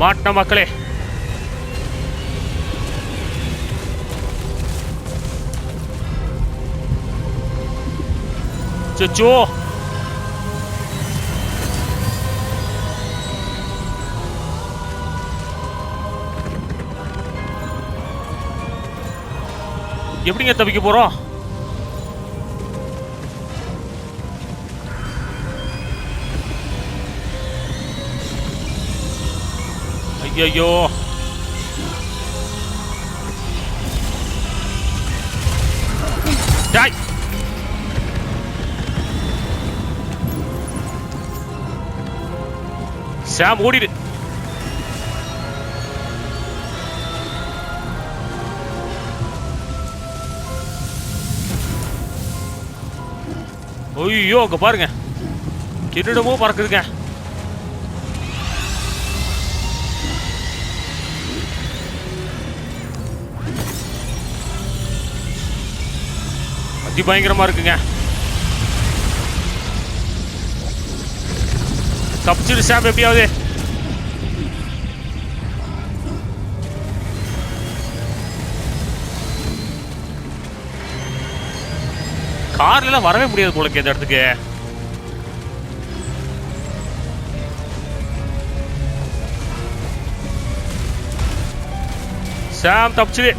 [SPEAKER 1] மாட்டின மக்களே. சோ, எப்படிங்க தப்பிக்க போறோம்? ஐயோ, டாய். சாம் ஓடிடு. ஐயோ அங்க பாருங்க, கிரீடமோ பறக்குதுங்க. அதி பயங்கரமா இருக்குங்க. தப்பிச்சிரு சாம் எப்படியாவது. கார்ல எல்லாம் வரவே முடியாது போல இந்த இடத்துக்கு. சாம் தப்பிச்சிரு.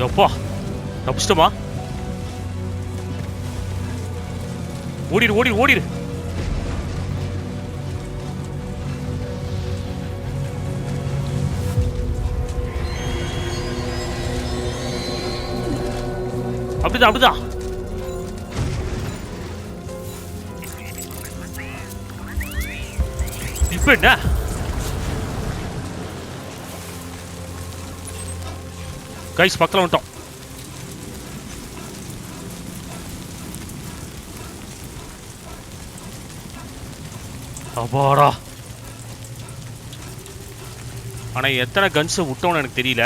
[SPEAKER 1] எப்பா தப்பிச்சிட்டோமா? ஓடிடு ஓடிடு ஓடிடு. அப்படிதான் அப்படிதான். இப்ப என்ன? கைஸ் பக்கத்துல வந்துட்டோம். அப்பாடா. ஆனா எத்தனை கன்ஸ் விட்டோம்னு எனக்கு தெரியல.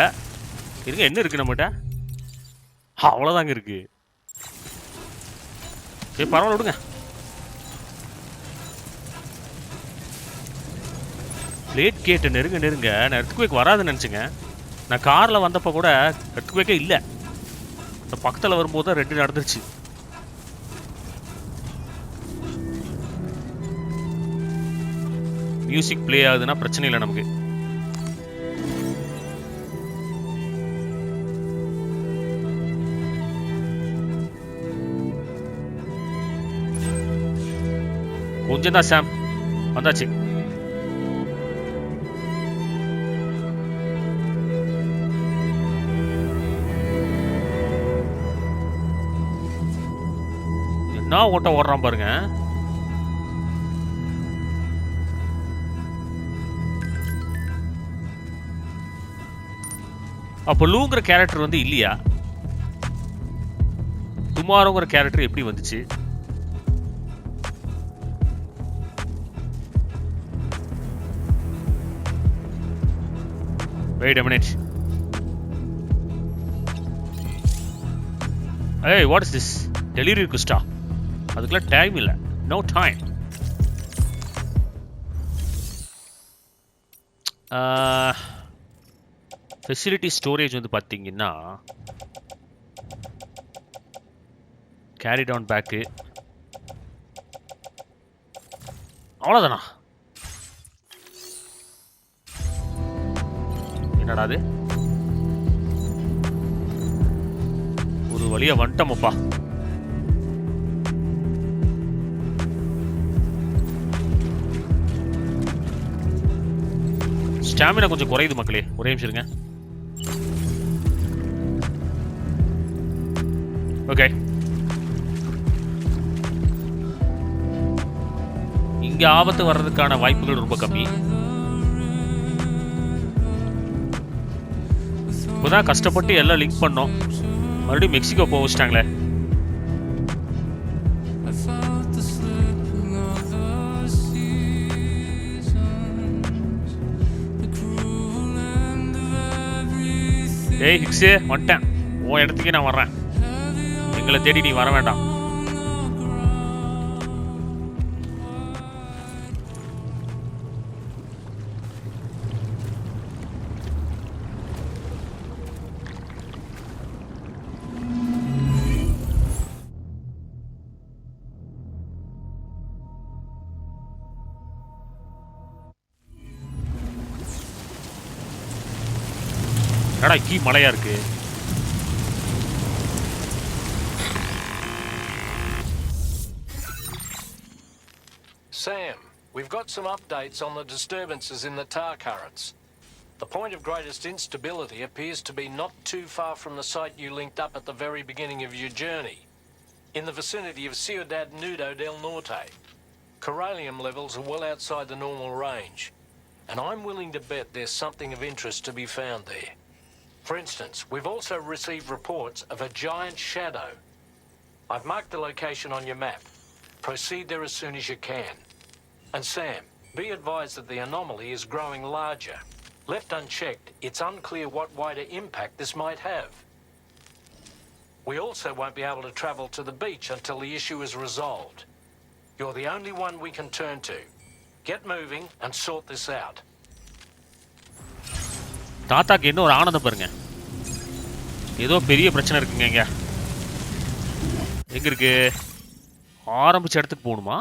[SPEAKER 1] இருங்க, என்ன இருக்கு நம்மகிட்ட? அவ்வளவுதாங்க இருக்கு. ஏய் பரவாயில்ல விடுங்க. லேட் கேட்டு நெருங்க நெருங்க. நான் எர்த்குவேக் வராதுன்னு நினச்சிங்க. நான் காரில் வந்தப்போ கூட எர்த்குவேக்கே இல்லை. இந்த பக்கத்தில் வரும்போது தான் ரெண்டு நடந்துருச்சு. மியூசிக் ப்ளே ஆகுதுன்னா பிரச்சனை இல்லை நமக்கு. கொஞ்சம் தான் சாம், வந்தாச்சு. என்ன ஓட்ட ஓடுறான் பாருங்க. அப்போ லூங்கிற கேரக்டர் வந்து இல்லையா? டுமாரோங்கிற கேரக்டர் எப்படி வந்துச்சு? Wait a minute. Hey, what is this? Delivery Gusta. அதுக்குள்ள டைம் இல்ல. No time. ஃபெசிலிட்டி ஸ்டோரேஜ் வந்து பார்த்தீங்கன்னா கேரி டவுன் பேக்கு அவ்வளோதானா? என்னடா அது? ஒரு வழியா வந்துட்டோமப்பா. ஸ்டாமினா கொஞ்சம் குறையுது மக்களே, ஒரே நிமிஷம் இருங்க. ஓகே, இங்க ஆபத்து வர்றதுக்கான வாய்ப்புகள் ரொம்ப கம்மி. இப்போதான் கஷ்டப்பட்டு எல்லாம் லிங்க் பண்ணோம், மறுபடியும் மெக்சிகோ போக வச்சிட்டாங்களே. ஏய் ஹிக்ஸு, வந்துட்டேன். உன் இடத்துக்கே நான் வர்றேன். எங்களை தேடி நீ வர வேண்டாம். என்னடா கீ மலையா இருக்கு?
[SPEAKER 8] Sam, we've got some updates on the disturbances in the tar currents. The point of greatest instability appears to be not too far from the site you linked up at the very beginning of your journey, in the vicinity of Ciudad Nudo del Norte. Corallium levels are well outside the normal range, and I'm willing to bet there's something of interest to be found there. For instance, we've also received reports of a giant shadow. I've marked the location on your map. Proceed there as soon as you can. And Sam, be advised that the anomaly is growing larger. Left unchecked, it's unclear what wider impact this might have. We also won't be able to travel to the beach until the issue is resolved. You're the only one we can turn to. Get moving and sort this out.
[SPEAKER 1] தாத்தாக்கு என்ன ஒரு ஆனந்தம் பாருங்க. ஏதோ பெரிய பிரச்சனை இருக்குங்க இங்க. எங்க இருக்கு? ஆரம்பிச்ச இடத்துக்கு போகணுமா?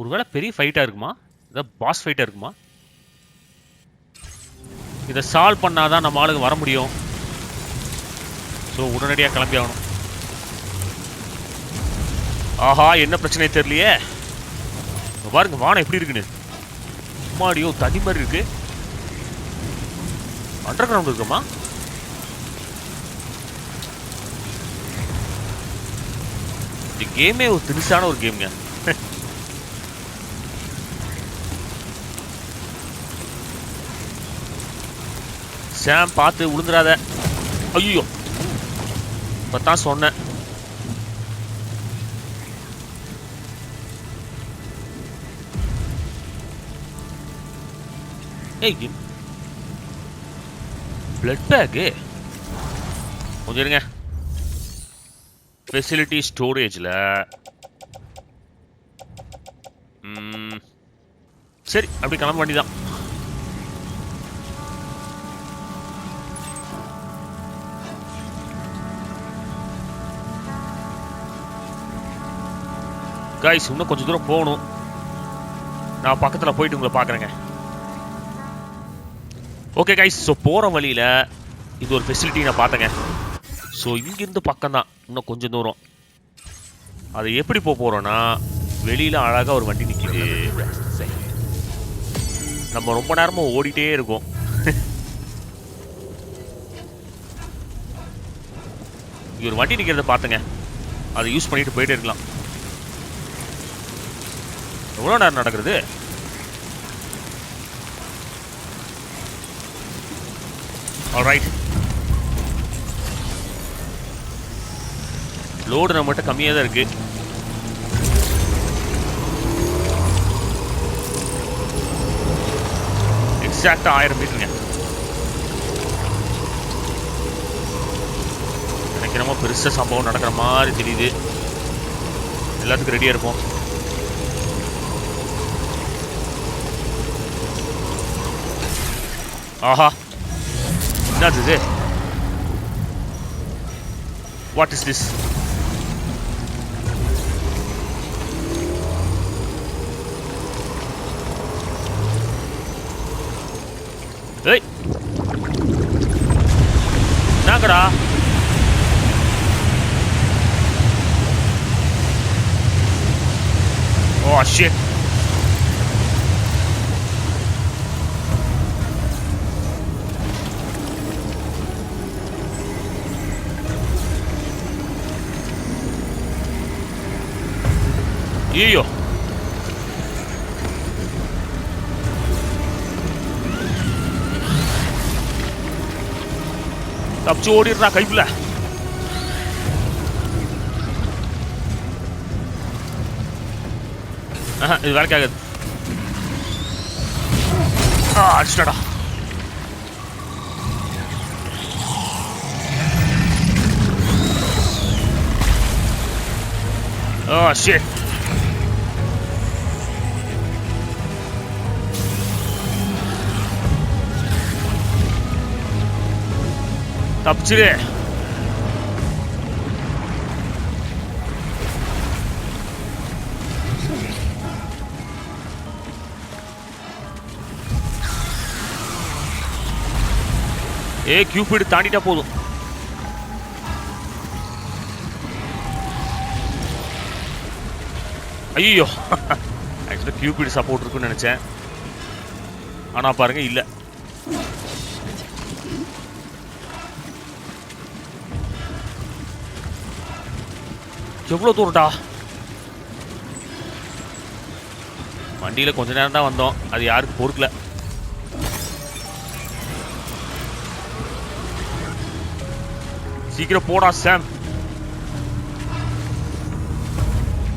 [SPEAKER 1] ஒருவேளை பெரிய ஃபைட்டா இருக்குமா? ஏதோ பாஸ் ஃபைட்டா இருக்குமா? இதை சால்வ் பண்ணாதான் நம்ம ஆளுங்க வர முடியும். ஸோ உடனடியாக கிளம்பி ஆகணும். ஆஹா, என்ன பிரச்சனை தெரியலையே. பாருங்க வானம் எப்படி இருக்குன்னு. மாடியோ தனி மாதிரி இருக்கு. அண்டர் கிரவுண்ட் இருக்குமா? இந்த கேமே ஒரு திரிசான ஒரு கேம்ங்க. சாம் பார்த்து விழுந்துடாத. ஐயோ, இப்பதான் சொன்னேன். ஏய், பிளட் பேக்கு கொஞ்சம் இருங்க. ஃபெசிலிட்டி ஸ்டோரேஜில் சரி, அப்படி கிளம்ப வேண்டிதான். கைஸ், இன்னும் கொஞ்சம் தூரம் போகணும். நான் பக்கத்தில் போயிட்டு உங்களை பார்க்குறேங்க. ஓகே கைஸ், ஸோ போகிற வழியில் இது ஒரு ஃபெசிலிட்டி நான் பார்த்தேங்க. ஸோ இங்கேருந்து பக்கம் தான், இன்னும் கொஞ்சம் தூரம். அது எப்படி போகிறோன்னா, வெளியில் அழகாக ஒரு வண்டி நிற்கிது. நம்ம ரொம்ப நேரமாக ஓடிட்டே இருக்கோம். இங்கே ஒரு வண்டி நிற்கிறத பார்த்தேங்க. அதை யூஸ் பண்ணிட்டு போயிட்டே இருக்கலாம். எவ்வளோ நேரம் நடக்கிறது? ஆல்ரைட், லோடு நம்மகிட்ட கம்மியாக தான் இருக்கு. எக்ஸாக்டா 1000 மீட்டருங்க. எனக்கு ரொம்ப பெருசாக சம்பவம் நடக்கிற மாதிரி தெரியுது. எல்லாத்துக்கும் ரெடியாக இருப்போம். ஆஹா, என்னது இது? What is this? ஏய், என்னங்கடா? Oh shit. ஐயோ, தப்பிச்சு ஓடிடுறா கைப்புல. இது வேலைக்காகாது. அடிச்சிட்டா. Oh shit. தப்பிச்சிரு. கியூபிட் தாண்டிட்டா போதும். ஐயோ, ஆக்சுவலா கியூபிட் சப்போர்ட் இருக்குன்னு நினைச்சேன். ஆனா பாருங்க, இல்ல. எவ்வளோ தூரட்டா? வண்டியில் கொஞ்ச நேரம் தான் வந்தோம். அது யாருக்கு பொறுக்கல. சீக்கிரம் போடா சாம்.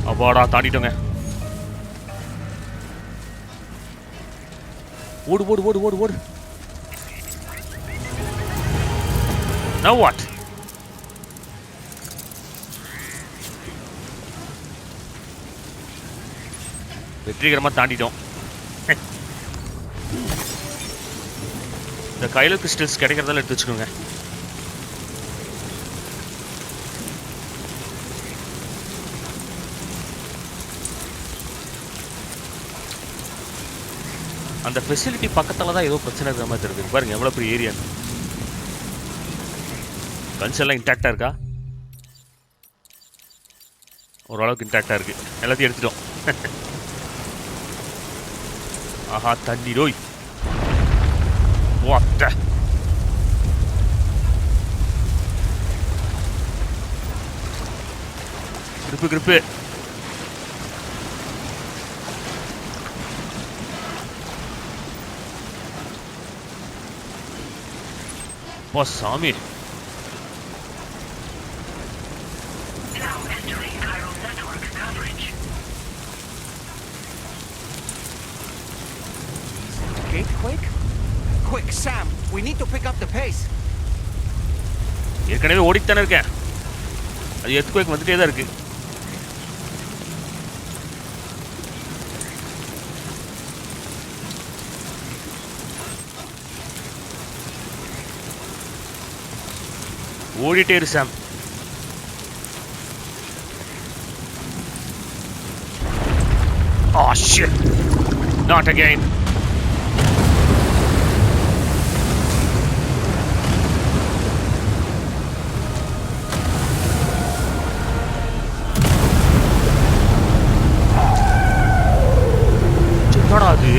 [SPEAKER 1] அப்பாடா தாண்டிட்டோங்க. ஓடு ஓடு ஓடு ஓடு ஓடு. Now what? வெற்றிகரமா தாண்டிட்டோம். இந்த கையில கிறிஸ்டல்ஸ் கிடைக்கிறதால எடுத்து வச்சுக்கோங்க. அந்த ஃபெசிலிட்டி பக்கத்துல தான் ஏதோ பிரச்சனை இருக்கிற மாதிரி தெரியுது. பாருங்க எவ்வளவு பெரிய ஏரியா. கன்ஸ் எல்லாம் இன்டாக்டா இருக்கா? ஓரளவுக்கு இன்டாக்டா இருக்கு. எல்லாத்தையும் எடுத்துட்டோம். ஆஹா தண்ணி ரோய். வாட்ட கிரிப்பு கிரிப்பு. வா சாமி.
[SPEAKER 12] Now entering Chiral Network coverage.
[SPEAKER 10] Gatequake? Quick, Sam, we need to pick up the pace.
[SPEAKER 1] ஏற்கனவே ஓடித்தானே இருக்கேன். அது எர்த்குவேக் வந்துட்டே தான் இருக்கு. ஓடிட்டே இரு சாம். Oh shit. Not again. என்னடா அது?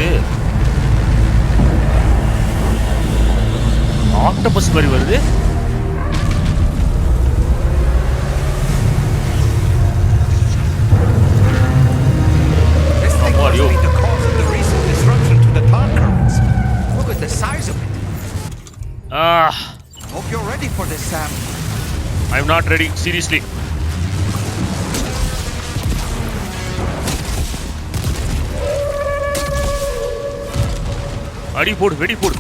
[SPEAKER 1] ஆக்டோபஸ் மாதிரி வருது.
[SPEAKER 10] Hope you're ready for this, Sam.
[SPEAKER 1] I'm not ready, seriously. அடி போடு, வெடி போடு.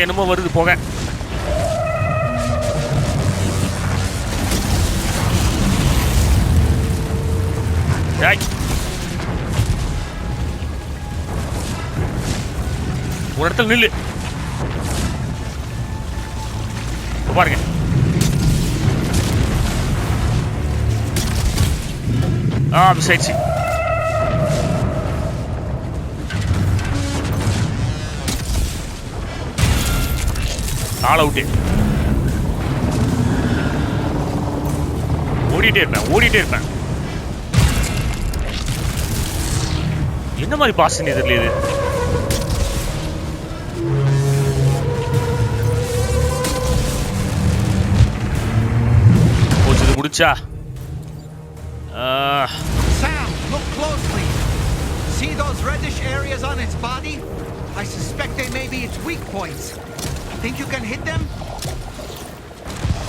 [SPEAKER 1] என்னமோ வருது போக. ஒரு இடத்துல நில்லு. பாருங்க. மிஸ் ஆயிடுச்சு. ஆள் அவுட்டு. ஓடிட்டே இருப்பேன். என்ன மாதிரி பாஸ் தெரியல இது. போச்சு முடிச்சா.
[SPEAKER 10] Sam, look closely. See those reddish areas on its body? I suspect they may be its weak points. Think you can hit them?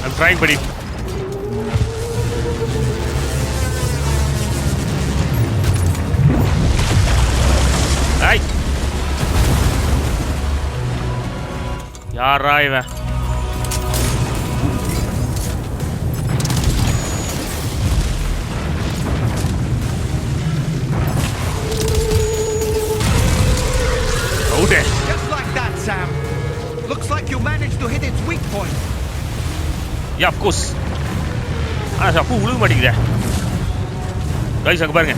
[SPEAKER 1] I'm trying, buddy. Hey. யாரா இவன்?
[SPEAKER 10] Just like that, Sam. Looks like you managed to hit its weak point.
[SPEAKER 1] Yeah, of course. அப்போ உழுக மாட்டேங்குதே. Guys அங்க பாருங்க.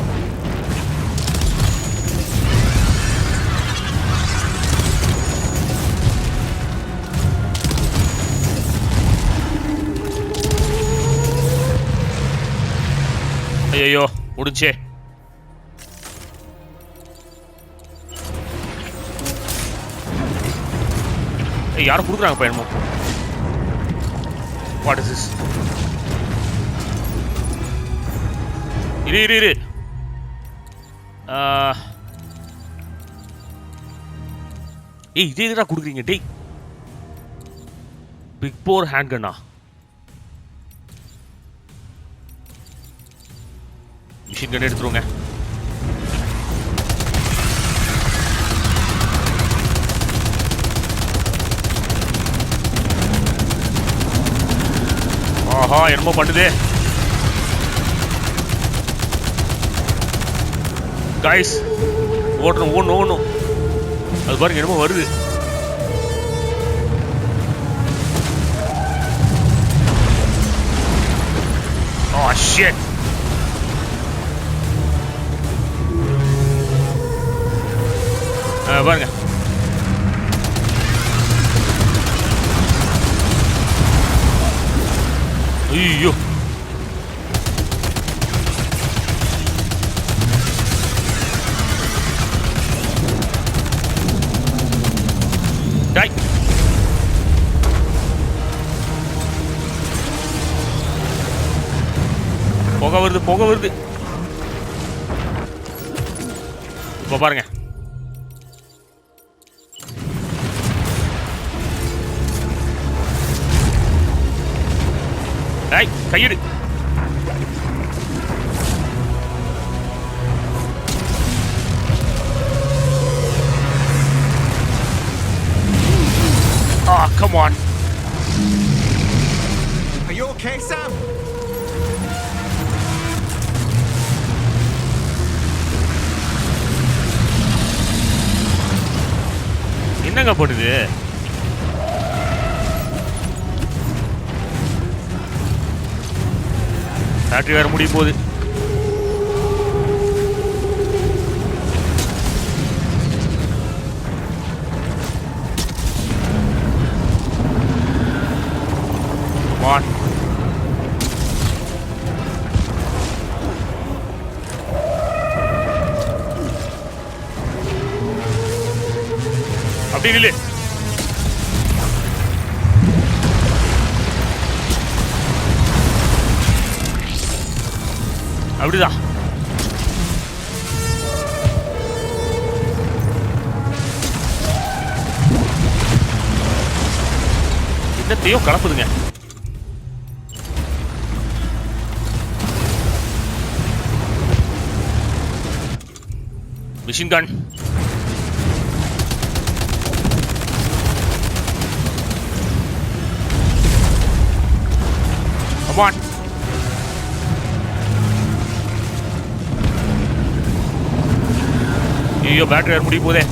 [SPEAKER 1] ஐயோ முடிச்சே. யாரும் கொடுக்குறாங்க பயணமோ. What is this? இரு. இதே இதுடா கொடுக்குறீங்க டேய். பிக் போர் ஹேண்ட் கன்னா. மிஷின் கன் எடுத்துருவோங்க. ஆஹா என்னமோ பண்ணுதே. கைஸ் ஓடணும். அது பாருங்க என்னமோ வருது. Oh shit. பாருங்க. ஐயோ. டை. புகை வருது. இப்போ பாருங்க. டேய் கையெடு. Ah, come on.
[SPEAKER 10] Are you okay, Sam?
[SPEAKER 1] என்னங்க பண்ணுது? பேட்டரி வேற முடிய போகுது. Come on. அப்படி நில்லு. அப்படிதான். என்னத்தையும் கலப்புதுங்க. Machine gun. Come on. ஐயோ பேட்டரி வேற முடிய போதே.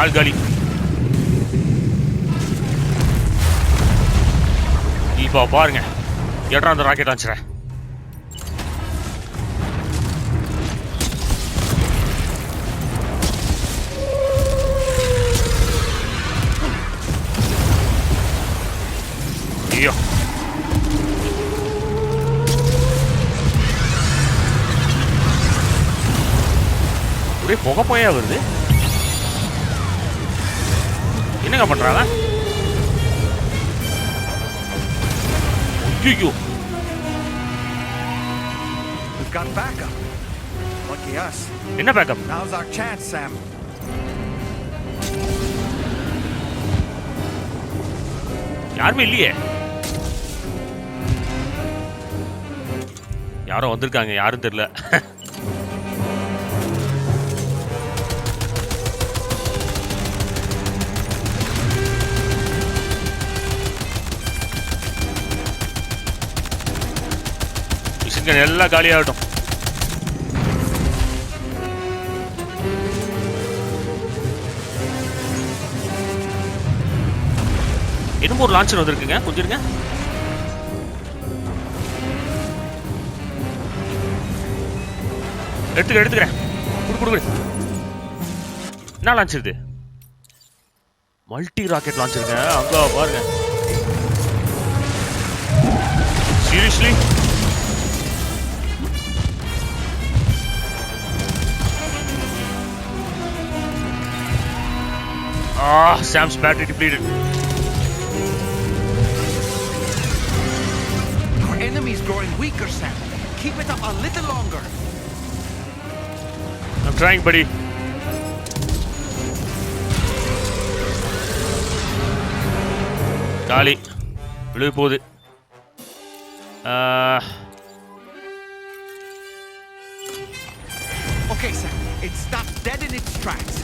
[SPEAKER 1] ஆள் காலி. இப்போ பாருங்க எட்ரா அந்த ராக்கெட் லான்ச்சரை. ஐயோ ஒரே புகை போயா வருது. என்னங்க பண்றாங்க? ஐயோ
[SPEAKER 10] We've got backup. Lucky us.
[SPEAKER 1] என்ன backup?
[SPEAKER 10] Now's our chance, Sam.
[SPEAKER 1] யாருமே இல்லையே. யாரோ வந்திருக்காங்க, யாரும் தெரியல. மிஷின்கள் எல்லாம் காலியாகட்டும். இன்னும் ஒரு லான்ச்சர் வந்திருக்குங்க. கொஞ்சம் இருங்க. எடுத்துக்கிறேன். குடு. என்ன லான்ச்சர் இது? மல்டி ராக்கெட் லான்ச்சருங்க. அங்க பாருங்க. Seriously? Sam's battery depleted.
[SPEAKER 10] Our enemy's growing weaker, Sam. Keep it up a little longer.
[SPEAKER 1] I'm trying, buddy. காலி விழுக போகுது.
[SPEAKER 10] Okay, Sam. It stopped dead in its tracks.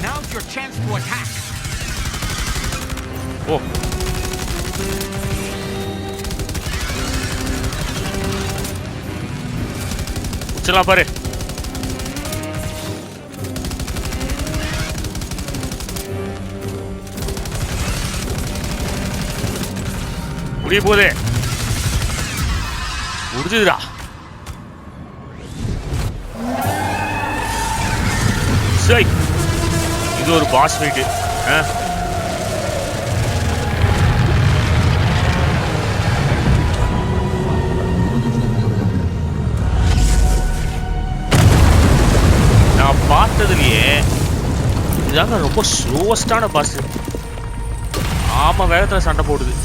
[SPEAKER 10] Now's your chance to attack.
[SPEAKER 1] Oh. உச்சலாம் பாரு. முடிய போதே. முடிஞ்சுதுடா. சரி, இது ஒரு pass fight. நான் பார்த்ததுலயே இதாங்க ரொம்ப ஸ்லோவஸ்டான பாஸ். ஆமா, வேகத்துல சண்டை போடுது.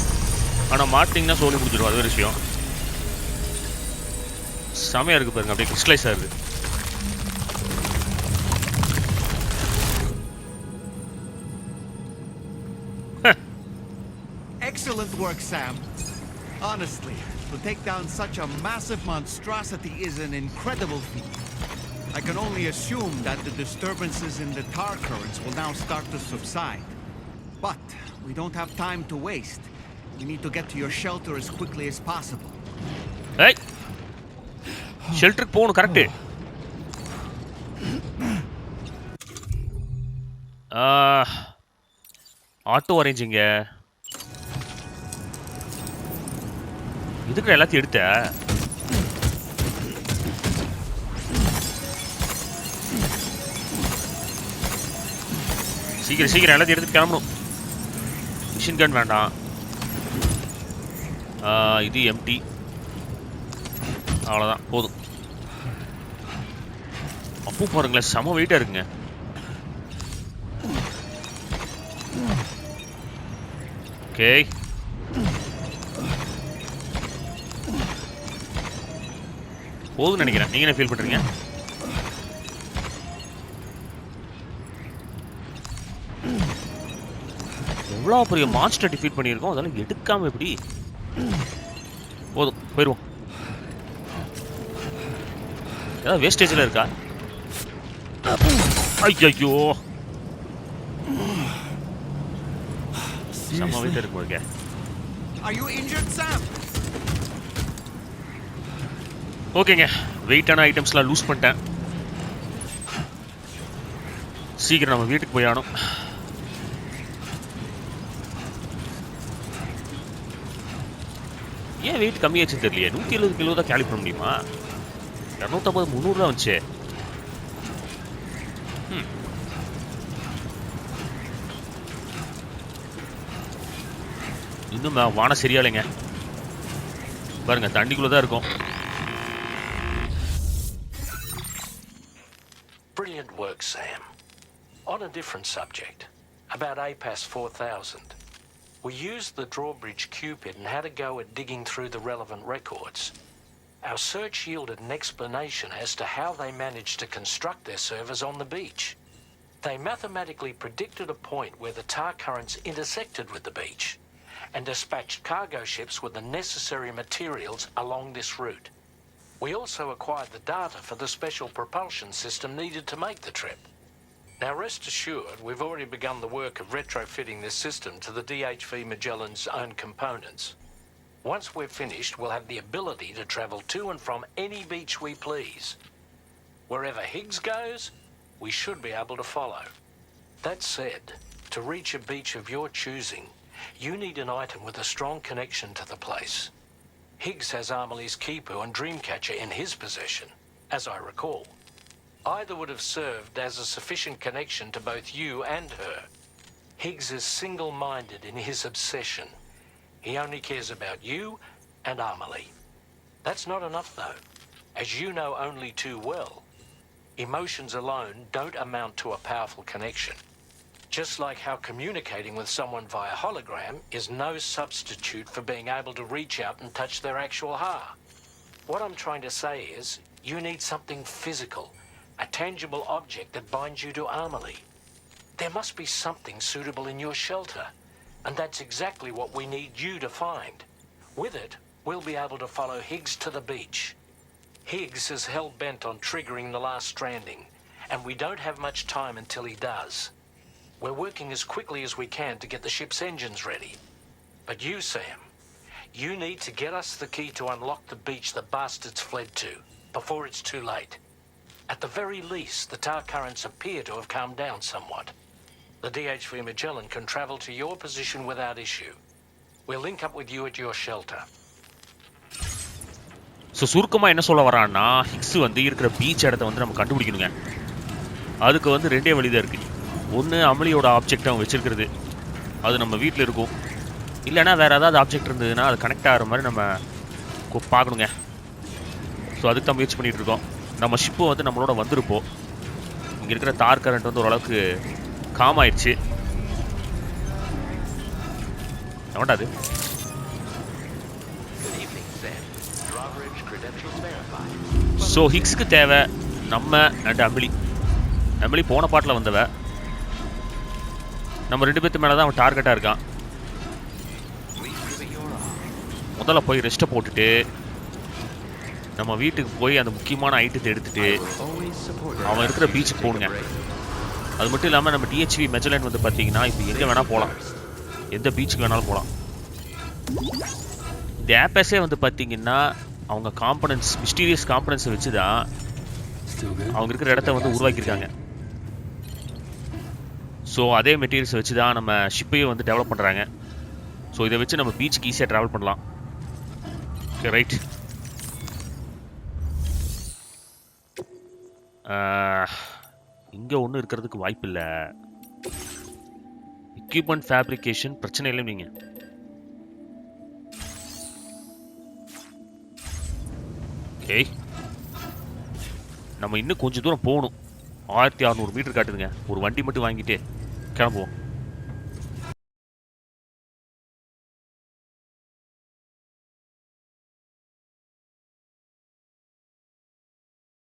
[SPEAKER 1] ஆனா மாட்டிங்கன்னா சோலி முடிஞ்சிடும். அது ஒரு விஷயம். செமையா இருக்கு பாருங்க, அப்படியே கிறிஸ்டலைஸ் ஆகுது.
[SPEAKER 10] Excellent work, Sam. Honestly, to take down such a massive monstrosity is an incredible feat. I can only assume that the disturbances in the tar currents will now start to subside. But we don't have time to waste. We need to get to your shelter as quickly as possible.
[SPEAKER 1] Hey! Shelter போணும் correct. Auto அரேஞ்சிங்க. இதுக்கு எல்லாத்தையும் எடுத்த. சீக்கிரம் எல்லாத்தையும் எடுத்துட்டு கிளம்பணும். Machine gun வேண்டாம். இது எம்டி. அவ்வளோதான், போதும். அப்போ பாருங்களேன், செம வெயிட்டாக இருக்குங்க. ஓகே, போதும்னு நினைக்கிறேன். நீங்க என்ன ஃபீல் பண்றீங்க? எவ்வளோ பெரிய மான்ஸ்டர் டிஃபீட் பண்ணியிருக்கோம், அதெல்லாம் எடுக்காம எப்படி? போதும், போயிடுவோம். ஏதாவது வேஸ்டேஜில் இருக்கா? ஐயோ, செம்ம வெயிட் இருக்கு போங்க.
[SPEAKER 10] Are you injured, Sam?
[SPEAKER 1] ஓகேங்க, வெயிட்டான ஐட்டம்ஸ்லாம் லூஸ் பண்ணிட்டேன். சீக்கிரம் நம்ம வீட்டுக்கு போய் ஆகணும். ஏன் வெயிட் கம்மியாச்சுன்னு தெரியலையே. 170 கிலோ தான் கேலி பண்ண முடியுமா? 250 300 தான் வந்துச்சு. இன்னும் வானம் சரியா இல்லைங்க. பாருங்க, தண்டிக்குள்ள தான் இருக்கும்.
[SPEAKER 8] Brilliant work, Sam. On a different subject, about APAS 4000. We used the drawbridge Cupid and had a go at digging through the relevant records. Our search yielded an explanation as to how they managed to construct their servers on the beach. They mathematically predicted a point where the tar currents intersected with the beach and dispatched cargo ships with the necessary materials along this route. We also acquired the data for the special propulsion system needed to make the trip. Now rest assured, we've already begun the work of retrofitting this system to the DHV Magellan's own components. Once we're finished, we'll have the ability to travel to and from any beach we please. Wherever Higgs goes, we should be able to follow. That said, to reach a beach of your choosing, you need an item with a strong connection to the place. Higgs has Amelie's Kipu and Dreamcatcher in his possession, as I recall. Either would have served as a sufficient connection to both you and her. Higgs is single-minded in his obsession. He only cares about you and Amelie. That's not enough, though. As you know only too well, emotions alone don't amount to a powerful connection. Just like how communicating with someone via hologram is no substitute for being able to reach out and touch their actual heart. What I'm trying to say is, you need something physical, a tangible object that binds you to Amelie. There must be something suitable in your shelter. And that's exactly what we need you to find. With it, we'll be able to follow Higgs to the beach. Higgs is hell-bent on triggering the last stranding, and we don't have much time until he does. We're working as quickly as we can to get the ship's engines ready. But you, Sam, you need to get us the key to unlock the beach the bastards fled to, before it's too late. At the very least, the tar currents appear to have calmed down somewhat. The DHV Magellan can travel to your position without issue. We'll link up with you at your shelter.
[SPEAKER 1] So சுருக்கமாக என்ன சொல்ல வரான்னா, Hicks வந்து இருக்கிற beach இடத்த வந்து நம்ம கண்டுபிடிக்கணுங்க. அதுக்கு வந்து ரெண்டே வழி தான் இருக்குது. ஒன்று அமளியோட ஆப்ஜெக்ட் அவன் வச்சுருக்கிறது, அது நம்ம வீட்டில் இருக்கும். இல்லைனா வேறு ஏதாவது ஆப்ஜெக்ட் இருந்ததுன்னா அது கனெக்ட் ஆகிற மாதிரி நம்ம பார்க்கணுங்க. ஸோ அதுக்கு தான் முயற்சி பண்ணிகிட்ருக்கோம். நம்ம ஷிப்பு வந்து நம்மளோட வந்திருப்போம். இங்கே இருக்கிற தார் கரண்ட் வந்து ஓரளவுக்கு காம் ஆயிடுச்சு. எவன்டா அது? ஸோ ஹிக்ஸுக்கு தேவை நம்ம அண்ட் அமிலி போன பாட்டில் வந்தவ. நம்ம 2 பேர்த்து மேலே தான் அவன் டார்கெட்டாக இருக்கான். முதல்ல போய் ரெஸ்ட்டை போட்டுட்டு நம்ம வீட்டுக்கு போய் அந்த முக்கியமான ஐட்டத்தை எடுத்துகிட்டு அவன் இருக்கிற பீச்சுக்கு போகணுங்க. அது மட்டும் இல்லாமல் நம்ம டிஹெச்வி மெஜலன் வந்து பார்த்தீங்கன்னா இப்போ எங்கே வேணால் போகலாம், எந்த பீச்சுக்கு வேணாலும் போகலாம். இந்த ஆப்பஸே வந்து பார்த்தீங்கன்னா அவங்க காம்பனன்ட்ஸ், மிஸ்டீரியஸ் காம்பனன்ட்ஸை வச்சு தான் அவங்க இருக்கிற இடத்த வந்து உருவாக்கியிருக்காங்க. ஸோ அதே மெட்டீரியல்ஸை வச்சு தான் நம்ம ஷிப்பையும் வந்து டெவலப் பண்ணுறாங்க. ஸோ இதை வச்சு நம்ம பீச்சுக்கு ஈஸியாக ட்ராவல் பண்ணலாம். Okay, right. இங்கே ஒன்றும் இருக்கிறதுக்கு வாய்ப்பு இல்லை. எக்யூப்மெண்ட் ஃபேப்ரிகேஷன் பிரச்சனை இல்லை. நீங்கள் ஓகே, நம்ம இன்னும் கொஞ்சம் தூரம் போகணும். 1600 மீட்டர் காட்டுதுங்க. ஒரு வண்டி மட்டும் வாங்கிட்டு கிளம்புவோம்.